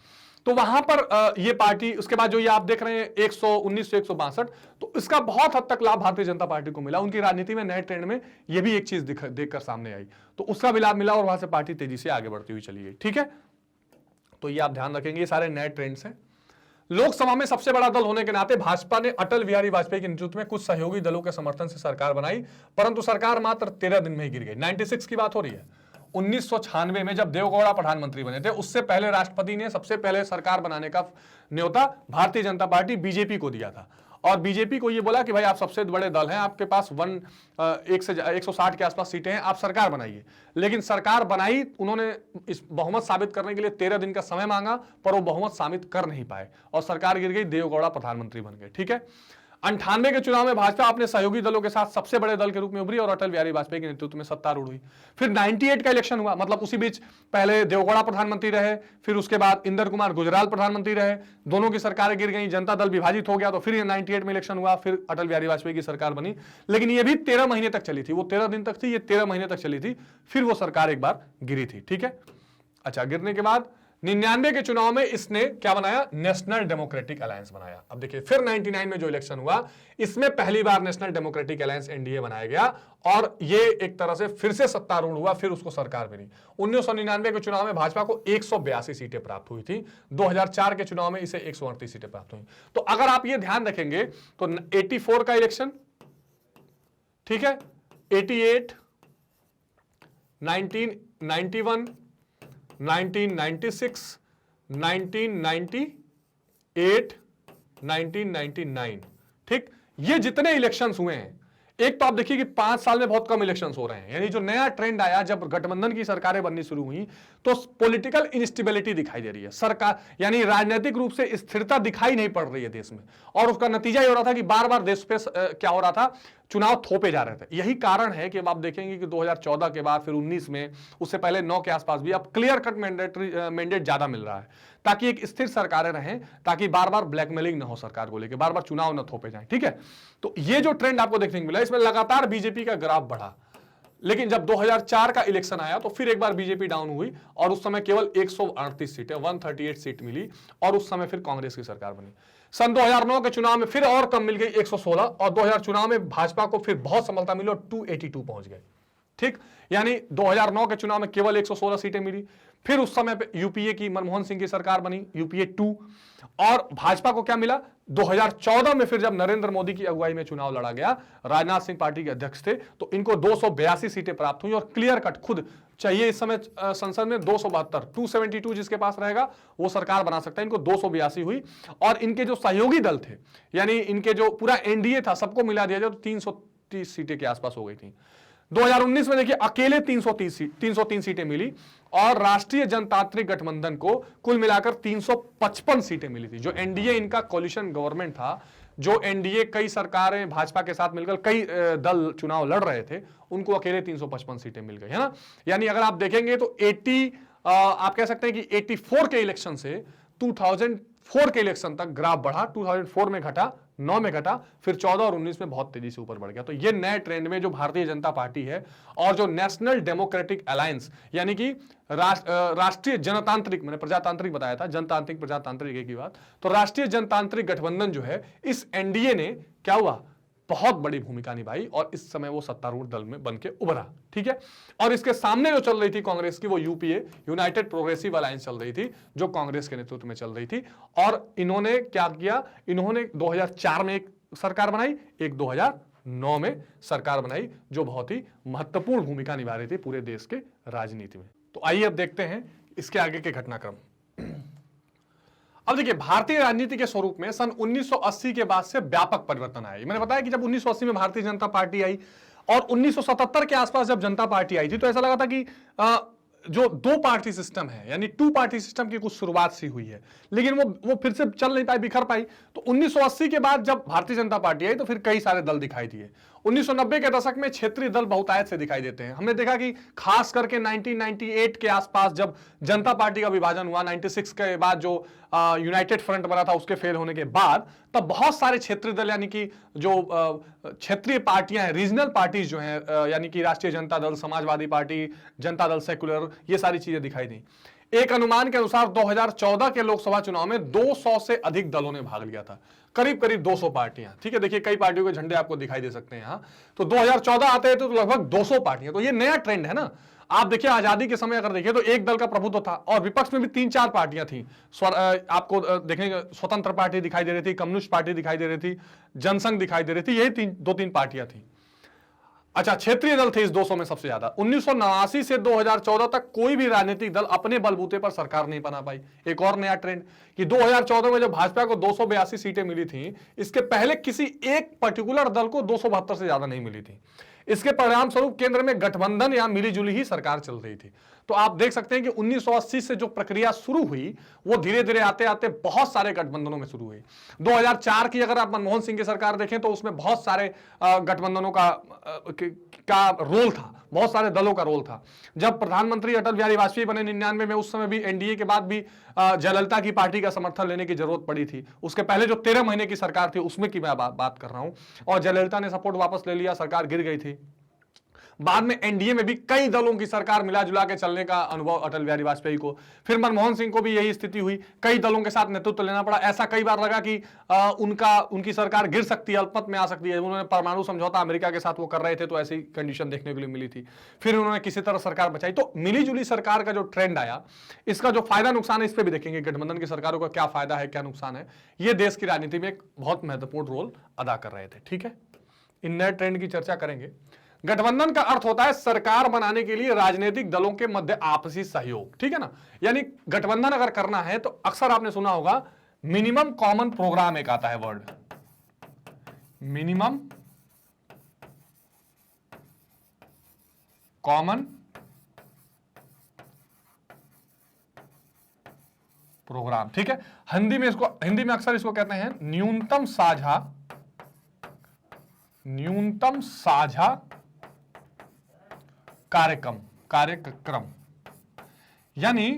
तो वहां पर ये पार्टी, उसके बाद जो ये आप देख रहे हैं 119 से 162, तो इसका बहुत हद तक लाभ भारतीय जनता पार्टी को मिला। उनकी राजनीति में नए ट्रेंड में ये भी एक चीज देखकर सामने आई, तो उसका भी लाभ मिला और वहां से पार्टी तेजी से आगे बढ़ती हुई चली गई, ठीक है। तो ये आप ध्यान रखेंगे, ये सारे नए ट्रेंड्स हैं। लोकसभा में सबसे बड़ा दल होने के नाते भाजपा ने अटल बिहारी वाजपेयी के नेतृत्व में कुछ सहयोगी दलों के समर्थन से सरकार बनाई, परंतु सरकार मात्र 13 दिन में ही गिर गई। 96 की बात हो रही है। 1996 में जब देवगौड़ा प्रधानमंत्री बने थे, उससे पहले राष्ट्रपति ने सबसे पहले सरकार बनाने का न्योता भारतीय जनता पार्टी बीजेपी को दिया था और बीजेपी को यह बोला कि भाई आप सबसे बड़े दल हैं, आपके पास 160 के आसपास सीटें हैं, आप सरकार बनाइए। लेकिन सरकार बनाई, उन्होंने इस बहुमत साबित करने के लिए 13 दिन का समय मांगा, पर वो बहुमत साबित कर नहीं पाए और सरकार गिर गई, देवगौड़ा प्रधानमंत्री बन गए, ठीक है। 98 के चुनाव में भाजपा अपने सहयोगी दलों के साथ सबसे बड़े दल के रूप में उभरी और अटल बिहारी वाजपेयी के नेतृत्व में सत्तारूढ़ हुई। फिर 98 का इलेक्शन हुआ, मतलब उसी बीच पहले देवगौड़ा प्रधानमंत्री रहे, फिर उसके बाद इंदर कुमार गुजराल प्रधानमंत्री रहे, दोनों की सरकारें गिर गई, जनता दल विभाजित हो गया, तो फिर 98 में इलेक्शन हुआ, फिर अटल बिहारी वाजपेयी की सरकार बनी। लेकिन ये भी 13 महीने तक चली थी, वो 13 दिन तक थी, ये 13 महीने तक चली थी, फिर वो सरकार एक बार गिरी थी, ठीक है। अच्छा, गिरने के बाद 99 के चुनाव में इसने क्या बनाया, नेशनल डेमोक्रेटिक अलायंस बनाया। अब देखिए फिर 99 में जो इलेक्शन हुआ, इसमें पहली बार नेशनल डेमोक्रेटिक अलायंस एनडीए बनाया गया और ये एक तरह से फिर से सत्तारूढ़ हुआ, फिर उसको सरकार मिली। 1999 के चुनाव में भाजपा को 182 सीटें प्राप्त हुई थी, 2004 के चुनाव में इसे 138 सीटें प्राप्त हुई। तो अगर आप ये ध्यान रखेंगे तो 84 का इलेक्शन, ठीक है, 88, 1991, 1996, 1998, 1999। ठीक, ये जितने इलेक्शंस हुए हैं, एक तो आप देखिए कि 5 साल में बहुत कम इलेक्शंस हो रहे हैं। यानी जो नया ट्रेंड आया जब गठबंधन की सरकारें बननी शुरू हुई तो पॉलिटिकल इंस्टेबिलिटी दिखाई दे रही है। सरकार यानी राजनीतिक रूप से स्थिरता दिखाई नहीं पड़ रही है देश में, और उसका नतीजा ये हो रहा था कि बार बार देश पे क्या हो रहा था, चुनाव थोपे जा रहे थे। यही कारण है कि अब आप देखेंगे कि 2014 के बाद फिर 19 में, उससे पहले 9 के आसपास भी अब क्लियर कट मैंडेट ज्यादा मिल रहा है, ताकि एक स्थिर सरकारें रहें, ताकि बार बार ब्लैकमेलिंग ना हो सरकार को लेकर, बार बार चुनाव न थोपे जाएं। ठीक है, तो ये जो ट्रेंड आपको देखने को मिला, इसमें लगातार बीजेपी का ग्राफ बढ़ा। लेकिन जब 2004 का इलेक्शन आया तो फिर एक बार बीजेपी डाउन हुई, और उस समय केवल 138 सीटें, 138 सीट मिली, और उस समय फिर कांग्रेस की सरकार बनी। सन 2009 के चुनाव में फिर और कम मिल गई, 116, और 2000 चुनाव में भाजपा को फिर बहुत सफलता मिली और 282 पहुंच गए। ठीक, यानी 2009 के चुनाव में केवल 116 सीटें मिली। फिर उस समय पे यूपीए की मनमोहन सिंह की सरकार बनी, यूपीए 2, और भाजपा को क्या मिला 2014 में, फिर जब नरेंद्र मोदी की अगुवाई में चुनाव लड़ा गया, राजनाथ सिंह पार्टी के अध्यक्ष थे, तो इनको 282 सीटें प्राप्त हुई, और क्लियर कट खुद चाहिए इस समय संसद में 272, 272 जिसके पास रहेगा वो सरकार बना सकता है। इनको 282 हुई, और इनके जो सहयोगी दल थे, यानी इनके जो पूरा एनडीए था, सबको मिला दिया जाए तो 330 सीटें के आसपास हो गई थी। 2019 में देखिए अकेले 303 सीटें मिली, और राष्ट्रीय जनतांत्रिक गठबंधन को कुल मिलाकर 355 सीटें मिली थी। जो एनडीए इनका कोलिशन गवर्नमेंट था, जो एनडीए कई सरकारें भाजपा के साथ मिलकर कई दल चुनाव लड़ रहे थे, उनको अकेले 355 सीटें मिल गई, है ना। यानी अगर आप देखेंगे तो आप कह सकते हैं कि 84 के इलेक्शन से 2004 के इलेक्शन तक ग्राफ बढ़ा, 2004 में घटा, 9 में घटा, फिर 14 और 19 में बहुत तेजी से ऊपर बढ़ गया। तो ये नए ट्रेंड में जो भारतीय जनता पार्टी है और जो नेशनल डेमोक्रेटिक अलायंस, यानी कि राष्ट्रीय जनतांत्रिक, मैंने प्रजातांत्रिक बताया था, जनतांत्रिक प्रजातांत्रिक एक ही बात, तो राष्ट्रीय जनतांत्रिक गठबंधन जो है, इस एनडीए ने क्या हुआ, बहुत बड़ी भूमिका निभाई, और इस समय वो सत्तारूढ़ दल में बन के उभरा। ठीक है, और इसके सामने जो चल रही थी कांग्रेस की, वो यूपीए, यूनाइटेड प्रोग्रेसिव अलायंस चल रही थी, जो कांग्रेस के नेतृत्व में चल रही थी। और इन्होंने क्या किया, इन्होंने 2004 में एक सरकार बनाई, एक 2009 में सरकार बनाई, जो बहुत ही महत्वपूर्ण भूमिका निभा रही थी पूरे देश के राजनीति में। तो आइए अब देखते हैं इसके आगे के घटनाक्रम। अब देखिए, भारतीय राजनीति के स्वरूप में सन 1980 के बाद से व्यापक परिवर्तन आया। मैंने बताया कि जब 1980 में भारतीय जनता पार्टी आई और 1977 के आसपास जब जनता पार्टी आई थी, तो ऐसा लगा था कि जो 2 पार्टी सिस्टम है, यानी 2 पार्टी सिस्टम की कुछ शुरुआत सी हुई है, लेकिन वो फिर से चल नहीं पाई, बिखर पाई। तो 1980 के बाद जब भारतीय जनता पार्टी आई तो फिर कई सारे दल दिखाई दिए। 1990 के दशक में क्षेत्रीय दल बहुतायत से दिखाई देते हैं। हमने देखा कि खास करके 1998 के आसपास जब जनता पार्टी का विभाजन हुआ, 96 के बाद जो यूनाइटेड फ्रंट बना था, उसके फेल होने के बाद, तब बहुत सारे क्षेत्रीय दल, यानी कि जो क्षेत्रीय पार्टियां हैं, रीजनल पार्टीज जो हैं, यानी कि राष्ट्रीय जनता दल, समाजवादी पार्टी, जनता दल सेक्युलर, ये सारी चीजें दिखाई दी। एक अनुमान के अनुसार 2014 के लोकसभा चुनाव में 200 से अधिक दलों ने भाग लिया था, करीब करीब 200 पार्टियां। ठीक है, देखिए कई पार्टियों के झंडे आपको दिखाई दे सकते हैं यहां। तो 2014 आते हैं तो लगभग 200 पार्टियां। तो ये नया ट्रेंड है ना। आप देखिए आजादी के समय अगर देखिए तो एक दल का प्रभुत्व था, और विपक्ष में भी 3-4 पार्टियां थी। आपको देखेंगे स्वतंत्र पार्टी दिखाई दे रही थी, कम्युनिस्ट पार्टी दिखाई दे रही थी, जनसंघ दिखाई दे रही थी, यही 2-3 पार्टियां थी। अच्छा, क्षेत्रीय दल थे इस 200 में सबसे ज्यादा। 1989 से 2014 तक कोई भी राजनीतिक दल अपने बलबूते पर सरकार नहीं बना पाई। एक और नया ट्रेंड कि 2014 में जब भाजपा को 282 सीटें मिली थी, इसके पहले किसी एक पर्टिकुलर दल को 272 से ज्यादा नहीं मिली थी। इसके परिणाम स्वरूप केंद्र में गठबंधन या मिलीजुली ही सरकार चल रही थी। तो आप देख सकते हैं कि 1980 से जो प्रक्रिया शुरू हुई, वो धीरे धीरे आते आते बहुत सारे गठबंधनों में शुरू हुई। 2004 की अगर आप मनमोहन सिंह की सरकार देखें तो उसमें बहुत सारे गठबंधनों का रोल था, बहुत सारे दलों का रोल था। जब प्रधानमंत्री अटल बिहारी वाजपेयी बने 99 में, उस समय भी एनडीए के बाद भी जयललिता की पार्टी का समर्थन लेने की जरूरत पड़ी थी। उसके पहले जो 13 महीने की सरकार थी उसमें की मैं बात कर रहा हूं, और जयललिता ने सपोर्ट वापस ले लिया, सरकार गिर गई थी। बाद में एनडीए में भी कई दलों की सरकार मिला जुला के चलने का अनुभव अटल बिहारी वाजपेयी को। फिर मनमोहन सिंह को भी यही स्थिति हुई, कई दलों के साथ नेतृत्व लेना पड़ा। ऐसा कई बार लगा कि उनकी सरकार गिर सकती है, अल्पमत में आ सकती है। उन्होंने परमाणु समझौता अमेरिका के साथ वो कर रहे थे, तो ऐसी कंडीशन देखने के लिए मिली थी। फिर उन्होंने किसी तरह सरकार बचाई। तो मिलीजुली सरकार का जो ट्रेंड आया, इसका जो फायदा नुकसान है इस पर भी देखेंगे, गठबंधन की सरकारों का क्या फायदा है, क्या नुकसान है। ये देश की राजनीति में एक बहुत महत्वपूर्ण रोल अदा कर रहे थे। ठीक है, इन नए ट्रेंड की चर्चा करेंगे। गठबंधन का अर्थ होता है सरकार बनाने के लिए राजनीतिक दलों के मध्य आपसी सहयोग, ठीक है ना। यानी गठबंधन अगर करना है तो अक्सर आपने सुना होगा मिनिमम कॉमन प्रोग्राम एक आता है वर्ड, मिनिमम कॉमन प्रोग्राम, ठीक है। हिंदी में अक्सर इसको कहते हैं न्यूनतम साझा कार्यक्रम। यानी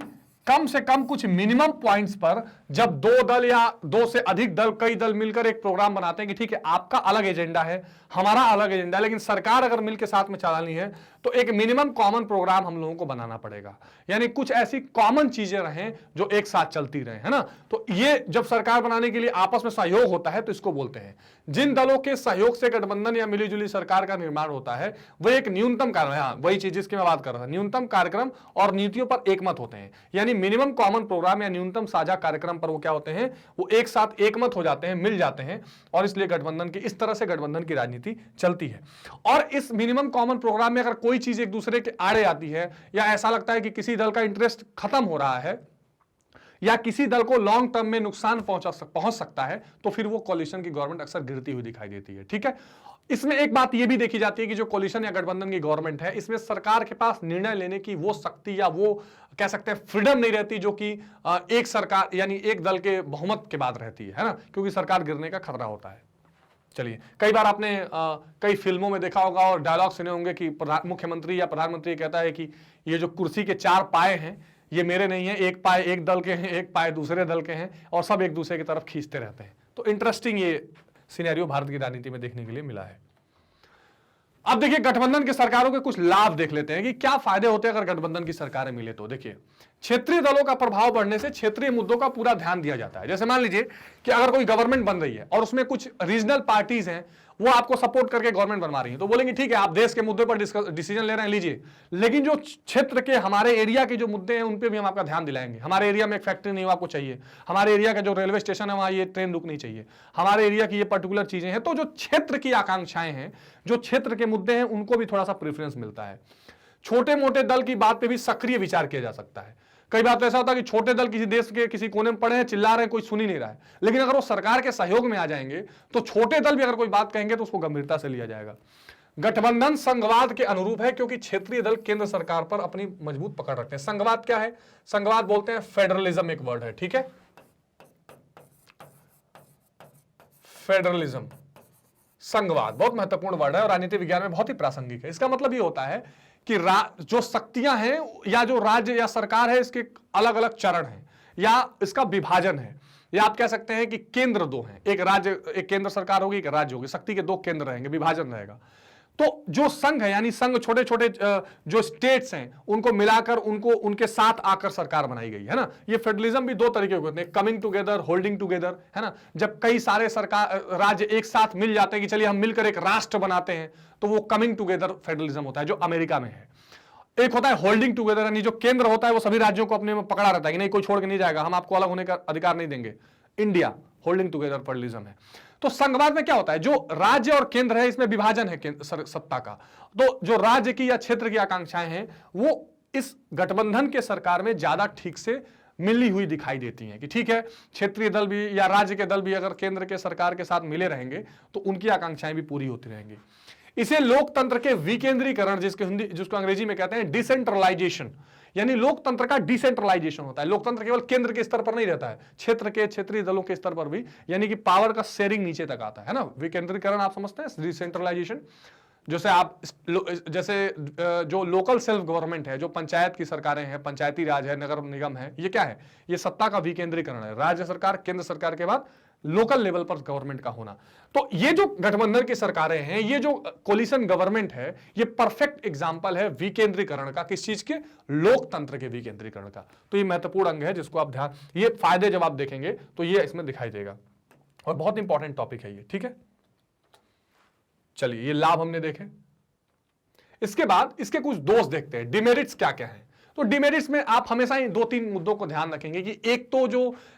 कम से कम कुछ मिनिमम पॉइंट्स पर जब दो दल या दो से अधिक दल, कई दल मिलकर एक प्रोग्राम बनाते हैं कि ठीक है आपका अलग एजेंडा है, हमारा अलग एजेंडा है, लेकिन सरकार अगर मिलकर साथ में चलानी है तो एक मिनिमम कॉमन प्रोग्राम हम लोगों को बनाना पड़ेगा। यानी कुछ ऐसी कॉमन चीजें रहें जो एक साथ चलती रहे, है ना। तो ये जब सरकार बनाने के लिए आपस में सहयोग होता है तो इसको बोलते हैं। जिन दलों के सहयोग से गठबंधन या मिलीजुली सरकार का निर्माण होता है वह एक न्यूनतम कार्यक्रम, वही चीज जिसकी मैं बात कर रहा था, न्यूनतम कार्यक्रम और नीतियों पर एकमत होते हैं। यानी मिनिमम कॉमन प्रोग्राम या न्यूनतम साझा कार्यक्रम पर वो क्या होते हैं, वो एक साथ एकमत हो जाते हैं, मिल जाते हैं, और इसलिए गठबंधन की, इस तरह से गठबंधन की राजनीति चलती है। और इस मिनिमम कॉमन प्रोग्राम में अगर कोई चीज एक दूसरे के आड़े आती है या ऐसा लगता है कि किसी दल का इंटरेस्ट खत्म हो रहा है या किसी दल को लॉन्ग टर्म में नुकसान पहुंच सकता है तो फिर वो कोलिशन की गवर्नमेंट अक्सर गिरती हुई दिखाई देती है, ठीक है। इसमें एक बात यह भी देखी जाती है कि जो कोलिशन या गठबंधन की गवर्नमेंट है इसमें सरकार के पास निर्णय लेने की वो शक्ति या वो कह सकते हैं फ्रीडम नहीं रहती जो कि एक सरकार यानी एक दल के बहुमत के बाद रहती है ना, क्योंकि सरकार गिरने का खतरा होता है। चलिए, कई बार आपने कई फिल्मों में देखा होगा और डायलॉग सुने होंगे कि मुख्यमंत्री या प्रधानमंत्री कहता है कि ये जो कुर्सी के 4 पाए हैं ये मेरे नहीं है, एक पाए एक दल के हैं, एक पाए दूसरे दल के हैं, और सब एक दूसरे की तरफ खींचते रहते हैं। तो इंटरेस्टिंग ये सिनेरियो भारत की राजनीति में देखने के लिए मिला है। अब देखिए गठबंधन की सरकारों के कुछ लाभ देख लेते हैं कि क्या फायदे होते हैं अगर गठबंधन की सरकारें मिले तो। देखिए, क्षेत्रीय दलों का प्रभाव बढ़ने से क्षेत्रीय मुद्दों का पूरा ध्यान दिया जाता है। जैसे मान लीजिए कि अगर कोई गवर्नमेंट बन रही है और उसमें कुछ रीजनल पार्टीज हैं, वो आपको सपोर्ट करके गवर्नमेंट बनवा रही है, तो बोलेंगे ठीक है आप देश के मुद्दे पर डिसीजन ले रहे हैं, लीजिए, लेकिन जो क्षेत्र के हमारे एरिया के जो मुद्दे हैं उन पे भी हम आपका ध्यान दिलाएंगे। हमारे एरिया में एक फैक्ट्री नहीं हो आपको चाहिए, हमारे एरिया का जो रेलवे स्टेशन है वहां ये ट्रेन रुकनी चाहिए, हमारे एरिया की ये पर्टिकुलर चीजें हैं। तो जो क्षेत्र की आकांक्षाएं हैं, जो क्षेत्र के मुद्दे हैं, उनको भी थोड़ा सा प्रेफरेंस मिलता है। छोटे मोटे दल की बात पे भी सक्रिय विचार किया जा सकता है। कई बार तो ऐसा होता है कि छोटे दल किसी देश के किसी कोने में पड़े हैं, चिल्ला रहे हैं, कोई सुन ही नहीं रहा है, लेकिन अगर वो सरकार के सहयोग में आ जाएंगे तो छोटे दल भी अगर कोई बात कहेंगे तो उसको गंभीरता से लिया जाएगा। गठबंधन संघवाद के अनुरूप है क्योंकि क्षेत्रीय दल केंद्र सरकार पर अपनी मजबूत पकड़ रखते हैं। संघवाद क्या है? संघवाद बोलते हैं फेडरलिज्म, एक वर्ड है, ठीक है, फेडरलिज्म, संघवाद बहुत महत्वपूर्ण वर्ड है और राजनीति विज्ञान में बहुत ही प्रासंगिक है। इसका मतलब ये होता है कि जो शक्तियां हैं या जो राज्य या सरकार है इसके अलग अलग चरण हैं या इसका विभाजन है, या आप कह सकते हैं कि केंद्र दो हैं, एक राज्य, एक केंद्र सरकार होगी, एक राज्य होगी, शक्ति के 2 केंद्र रहेंगे, विभाजन रहेगा। तो जो संघ है यानी संघ, छोटे छोटे जो स्टेट्स हैं उनको मिलाकर उनको उनके साथ आकर सरकार बनाई गई है ना। ये फेडरलिज्म भी 2 तरीके के होते हैं, कमिंग टुगेदर, होल्डिंग टुगेदर, है ना। जब कई सारे सरकार राज्य एक साथ मिल जाते हैं कि चलिए हम मिलकर एक राष्ट्र बनाते हैं, तो वो कमिंग टुगेदर फेडरलिज्म होता है जो अमेरिका में है। एक होता है होल्डिंग टुगेदर, यानी जो केंद्र होता है वो सभी राज्यों को अपने में पकड़ा रहता है कि नहीं कोई छोड़ के नहीं जाएगा, हम आपको अलग होने का अधिकार नहीं देंगे। इंडिया होल्डिंग टुगेदर फेडरलिज्म है। तो संघवाद में क्या होता है, जो राज्य और केंद्र है इसमें विभाजन है सत्ता का, तो जो राज्य की या क्षेत्र की आकांक्षाएं हैं वो इस गठबंधन के सरकार में ज्यादा ठीक से मिली हुई दिखाई देती हैं कि ठीक है क्षेत्रीय दल भी या राज्य के दल भी अगर केंद्र के सरकार के साथ मिले रहेंगे तो उनकी आकांक्षाएं भी पूरी होती रहेंगी। इसे लोकतंत्र के विकेंद्रीकरण, जिसको अंग्रेजी में कहते हैं डिसेंट्रलाइजेशन, यानी लोकतंत्र का डिसेंट्रलाइजेशन होता है। लोकतंत्र केवल केंद्र के स्तर पर नहीं रहता है, क्षेत्र के क्षेत्रीय दलों के स्तर पर भी, यानी कि पावर का शेयरिंग नीचे तक आता है ना। विकेंद्रीकरण आप समझते हैं, डिसेंट्रलाइजेशन। जैसे जो लोकल सेल्फ गवर्नमेंट है, जो पंचायत की सरकारें हैं, पंचायती राज है, नगर निगम है, ये क्या है, ये सत्ता का विकेंद्रीकरण है। राज्य सरकार, केंद्र सरकार के बाद लोकल लेवल पर गवर्नमेंट का होना। तो ये जो गठबंधन की सरकारें हैं, ये जो कोलिशन गवर्नमेंट है, ये परफेक्ट एग्जांपल है विकेंद्रीकरण का। किस चीज के? लोकतंत्र के विकेंद्रीकरण का। तो ये महत्वपूर्ण अंग है जिसको आप ध्यान, ये फायदे जब आप देखेंगे तो ये इसमें दिखाई देगा और बहुत इंपॉर्टेंट टॉपिक है ये, ठीक है। चलिए, ये लाभ हमने देखे। इसके बाद इसके कुछ दोष देखते हैं, डिमेरिट्स क्या क्या है। तो डिमेरिट्स में आप हमेशा ही 2-3 मुद्दों को ध्यान रखेंगे कि एक तो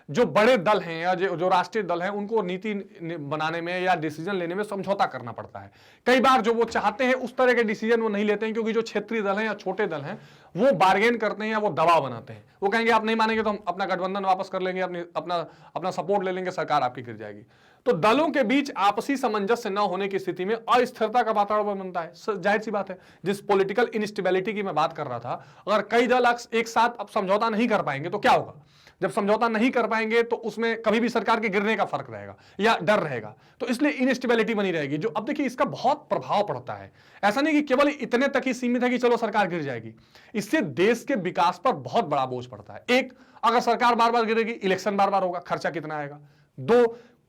जो बड़े दल हैं या जो राष्ट्रीय दल हैं उनको नीति बनाने में या डिसीजन लेने में समझौता करना पड़ता है। कई बार जो वो चाहते हैं उस तरह के डिसीजन वो नहीं लेते हैं, क्योंकि जो क्षेत्रीय दल हैं या छोटे दल हैं वो बार्गेन करते हैं या वो दबाव बनाते हैं। वो कहेंगे आप नहीं मानेंगे तो हम अपना गठबंधन वापस कर लेंगे, अपना सपोर्ट ले लेंगे, सरकार आपकी गिर जाएगी। तो दलों के बीच आपसी सामंजस्य न होने की स्थिति में अस्थिरता का वातावरण बनता है। जाहिर सी बात है, जिस पॉलिटिकल इनस्टेबिलिटी की मैं बात कर रहा था, अगर कई दल एक साथ अब समझौता नहीं कर पाएंगे तो क्या होगा? जब समझौता नहीं कर पाएंगे तो उसमें कभी भी सरकार के गिरने का फर्क रहेगा या डर रहेगा, तो इसलिए इनस्टेबिलिटी बनी रहेगी। जो अब देखिए इसका बहुत प्रभाव पड़ता है। ऐसा नहीं कि केवल इतने तक ही सीमित है कि चलो सरकार गिर जाएगी, इससे देश के विकास पर बहुत बड़ा बोझ पड़ता है। एक, अगर सरकार बार बार गिरेगी, इलेक्शन बार बार होगा, खर्चा कितना आएगा। दो,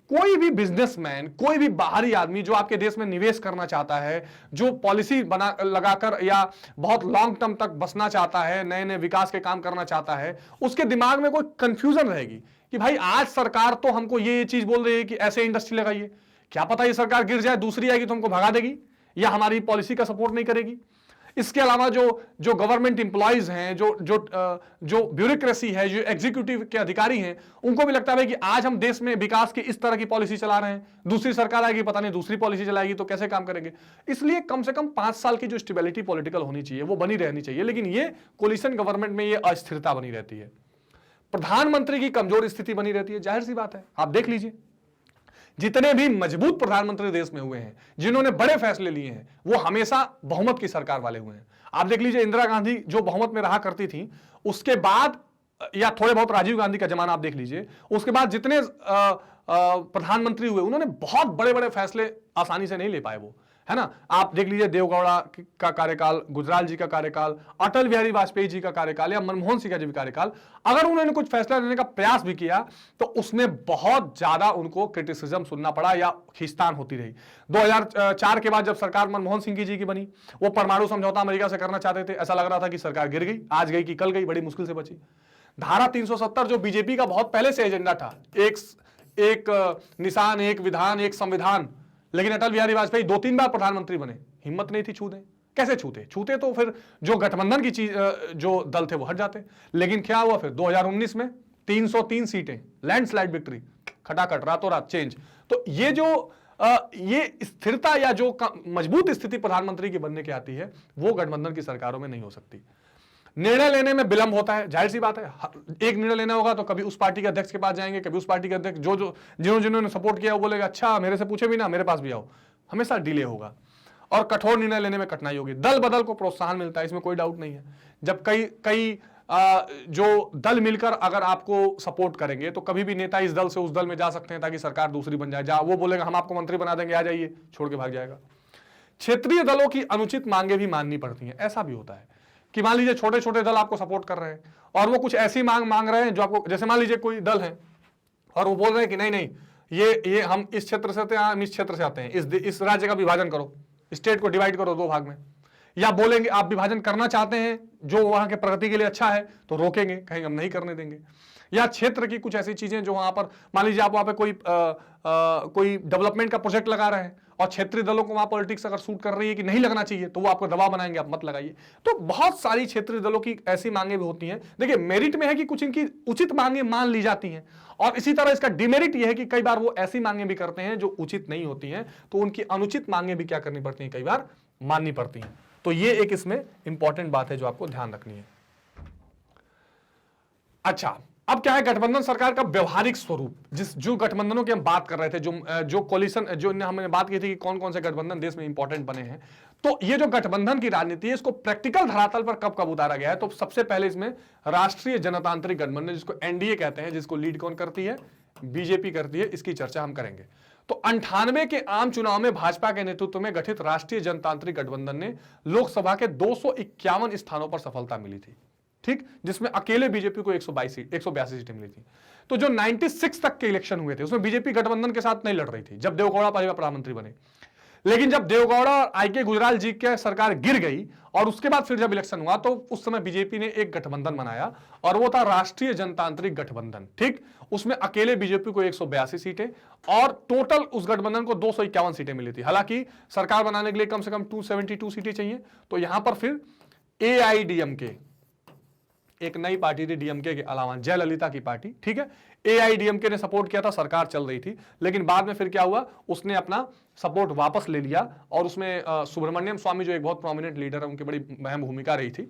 कोई भी बिजनेसमैन, कोई भी बाहरी आदमी जो आपके देश में निवेश करना चाहता है, जो पॉलिसी बना लगाकर या बहुत लॉन्ग टर्म तक बसना चाहता है, नए नए विकास के काम करना चाहता है, उसके दिमाग में कोई कंफ्यूजन रहेगी कि भाई आज सरकार तो हमको ये चीज बोल रही है कि ऐसे इंडस्ट्री लगाइए, क्या पता ये सरकार गिर जाए, दूसरी आएगी तो हमको भगा देगी या हमारी पॉलिसी का सपोर्ट नहीं करेगी। इसके अलावा जो गवर्नमेंट इंप्लॉइज हैं, जो ब्यूरोक्रेसी है, जो एग्जीक्यूटिव के अधिकारी हैं, उनको भी लगता है कि आज हम देश में विकास की इस तरह की पॉलिसी चला रहे हैं, दूसरी सरकार आएगी पता नहीं दूसरी पॉलिसी चलाएगी तो कैसे काम करेंगे। इसलिए कम से कम 5 साल की जो स्टेबिलिटी पॉलिटिकल होनी चाहिए वो बनी रहनी चाहिए, लेकिन ये कोलिशन गवर्नमेंट में ये अस्थिरता बनी रहती है। प्रधानमंत्री की कमजोर स्थिति बनी रहती है। जाहिर सी बात है, आप देख लीजिए जितने भी मजबूत प्रधानमंत्री देश में हुए हैं, जिन्होंने बड़े फैसले लिए हैं, वो हमेशा बहुमत की सरकार वाले हुए हैं। आप देख लीजिए इंदिरा गांधी जो बहुमत में रहा करती थी, उसके बाद या थोड़े बहुत राजीव गांधी का जमाना आप देख लीजिए, उसके बाद जितने प्रधानमंत्री हुए उन्होंने बहुत बड़े बड़े फैसले आसानी से नहीं ले पाए वो, है ना। आप देख लीजिए देवगौड़ा का कार्यकाल, गुजराल जी का कार्यकाल, अटल बिहारी वाजपेयी जी का कार्यकाल या मनमोहन सिंह का जी का कार्यकाल, अगर उन्होंने कुछ फैसला लेने का प्रयास भी किया तो उसमें बहुत ज्यादा उनको क्रिटिसिज्म सुनना पड़ा या खींचतान होती रही। 2004 के बाद जब सरकार मनमोहन सिंह जी की बनी, वो परमाणु समझौता अमेरिका से करना चाहते थे, ऐसा लग रहा था कि सरकार गिर गई, आज गई कि कल गई, बड़ी मुश्किल से बची। धारा 370 जो बीजेपी का बहुत पहले से एजेंडा था, एक निशान, एक विधान, एक संविधान, लेकिन अटल बिहारी वाजपेयी 2-3 बार प्रधानमंत्री बने, हिम्मत नहीं थी छूते। कैसे छूते तो फिर जो गठबंधन की चीज जो दल थे वो हट जाते। लेकिन क्या हुआ फिर 2019 में 303 सीटें, लैंडस्लाइड विक्ट्री, खटाखट, रातों रात चेंज। तो ये स्थिरता या जो मजबूत स्थिति प्रधानमंत्री की बनने की आती है वो गठबंधन की सरकारों में नहीं हो सकती। निर्णय लेने में विलंब होता है, जाहिर सी बात है। एक निर्णय लेना होगा तो कभी उस पार्टी के अध्यक्ष के पास जाएंगे, कभी उस पार्टी के अध्यक्ष, जिन्होंने सपोर्ट किया वो बोलेगा अच्छा मेरे से पूछे भी ना, मेरे पास भी आओ। हमेशा डिले होगा और कठोर निर्णय लेने में कठिनाई होगी। दल बदल को प्रोत्साहन मिलता है, इसमें कोई डाउट नहीं है। जब कई जो दल मिलकर अगर आपको सपोर्ट करेंगे तो कभी भी नेता इस दल से उस दल में जा सकते हैं ताकि सरकार दूसरी बन जाए। वो बोलेगा हम आपको मंत्री बना देंगे, आ जाइए, छोड़ के भाग जाएगा। क्षेत्रीय दलों की अनुचित मांगे भी माननी पड़ती हैं। ऐसा भी होता है कि मान लीजिए छोटे छोटे दल आपको सपोर्ट कर रहे हैं और वो कुछ ऐसी मांग रहे हैं जो आपको, जैसे मान लीजिए कोई दल है और वो बोल रहे हैं कि नहीं ये हम इस क्षेत्र से आते हैं, हम इस क्षेत्र से आते हैं, इस राज्य का विभाजन करो, स्टेट को डिवाइड करो 2 भाग में। या बोलेंगे आप विभाजन करना चाहते हैं जो वहां के प्रगति के लिए अच्छा है तो रोकेंगे, कहेंगे हम नहीं करने देंगे। या क्षेत्र की कुछ ऐसी चीजें जो वहां पर, मान लीजिए आप वहां पे कोई डेवलपमेंट का प्रोजेक्ट लगा रहे हैं और क्षेत्रीय दलों को वहां पॉलिटिक्स अगर सूट कर रही है कि नहीं लगना चाहिए तो वो आपको दबाव बनाएंगे, आप मत लगाइए। तो बहुत सारी क्षेत्रीय दलों की ऐसी मांगे भी होती हैं। देखिए मेरिट में है कि कुछ इनकी उचित मांगे मान ली जाती हैं, और इसी तरह इसका डिमेरिट यह है कि कई बार वो ऐसी मांगे भी करते हैं जो उचित नहीं होती हैं, तो उनकी अनुचित मांगे भी क्या करनी पड़ती हैं, कई बार माननी पड़ती हैं। तो ये एक इसमें इंपॉर्टेंट बात है जो आपको ध्यान रखनी है। अच्छा, अब क्या है गठबंधन सरकार का व्यवहारिक स्वरूप। जो गठबंधनों की हम बात कर रहे थे, जो कोलिशन, जो हमने बात की थी कि कौन कौन से गठबंधन देश में इंपॉर्टेंट बने हैं, तो ये जो गठबंधन की राजनीति है इसको प्रैक्टिकल धरातल पर कब कब उतारा गया है। तो सबसे पहले इसमें राष्ट्रीय जनतांत्रिक गठबंधन, जिसको एनडीए कहते हैं, जिसको लीड कौन करती है, बीजेपी करती है, इसकी चर्चा हम करेंगे। तो 98 के आम चुनाव में भाजपा के नेतृत्व में गठित राष्ट्रीय जनतांत्रिक गठबंधन ने लोकसभा के 251 स्थानों पर सफलता मिली थी, ठीक, जिसमें अकेले बीजेपी को 182 सीटें मिली थी। तो जो 96 तक के इलेक्शन हुए थे उसमें बीजेपी गठबंधन के साथ नहीं लड़ रही थी जब देवगौड़ा पहली बार प्रधानमंत्री बने। लेकिन जब देवगौड़ा और आईके गुजराल जी के सरकार गिर गई और उसके बाद फिर जब इलेक्शन हुआ तो उस समय बीजेपी ने एक गठबंधन बनाया और वो था राष्ट्रीय जनतांत्रिक गठबंधन, ठीक। उसमें अकेले बीजेपी को 182 सीटें और टोटल उस गठबंधन को 251 सीटें मिली थी। हालांकि सरकार बनाने के लिए कम से कम 272 सीटें चाहिए। तो यहां पर फिर एआईडीएमके एक नई पार्टी थी डीएमके के अलावा, जयललिता की पार्टी, ठीक है। एआईडीएमके ने सपोर्ट किया था, सरकार चल रही थी, लेकिन बाद में फिर क्या हुआ, उसने अपना सपोर्ट वापस ले लिया और उसमें सुब्रमण्यम स्वामी जो एक बहुत प्रोमिनेंट लीडर है, उनकी बड़ी अहम भूमिका रही थी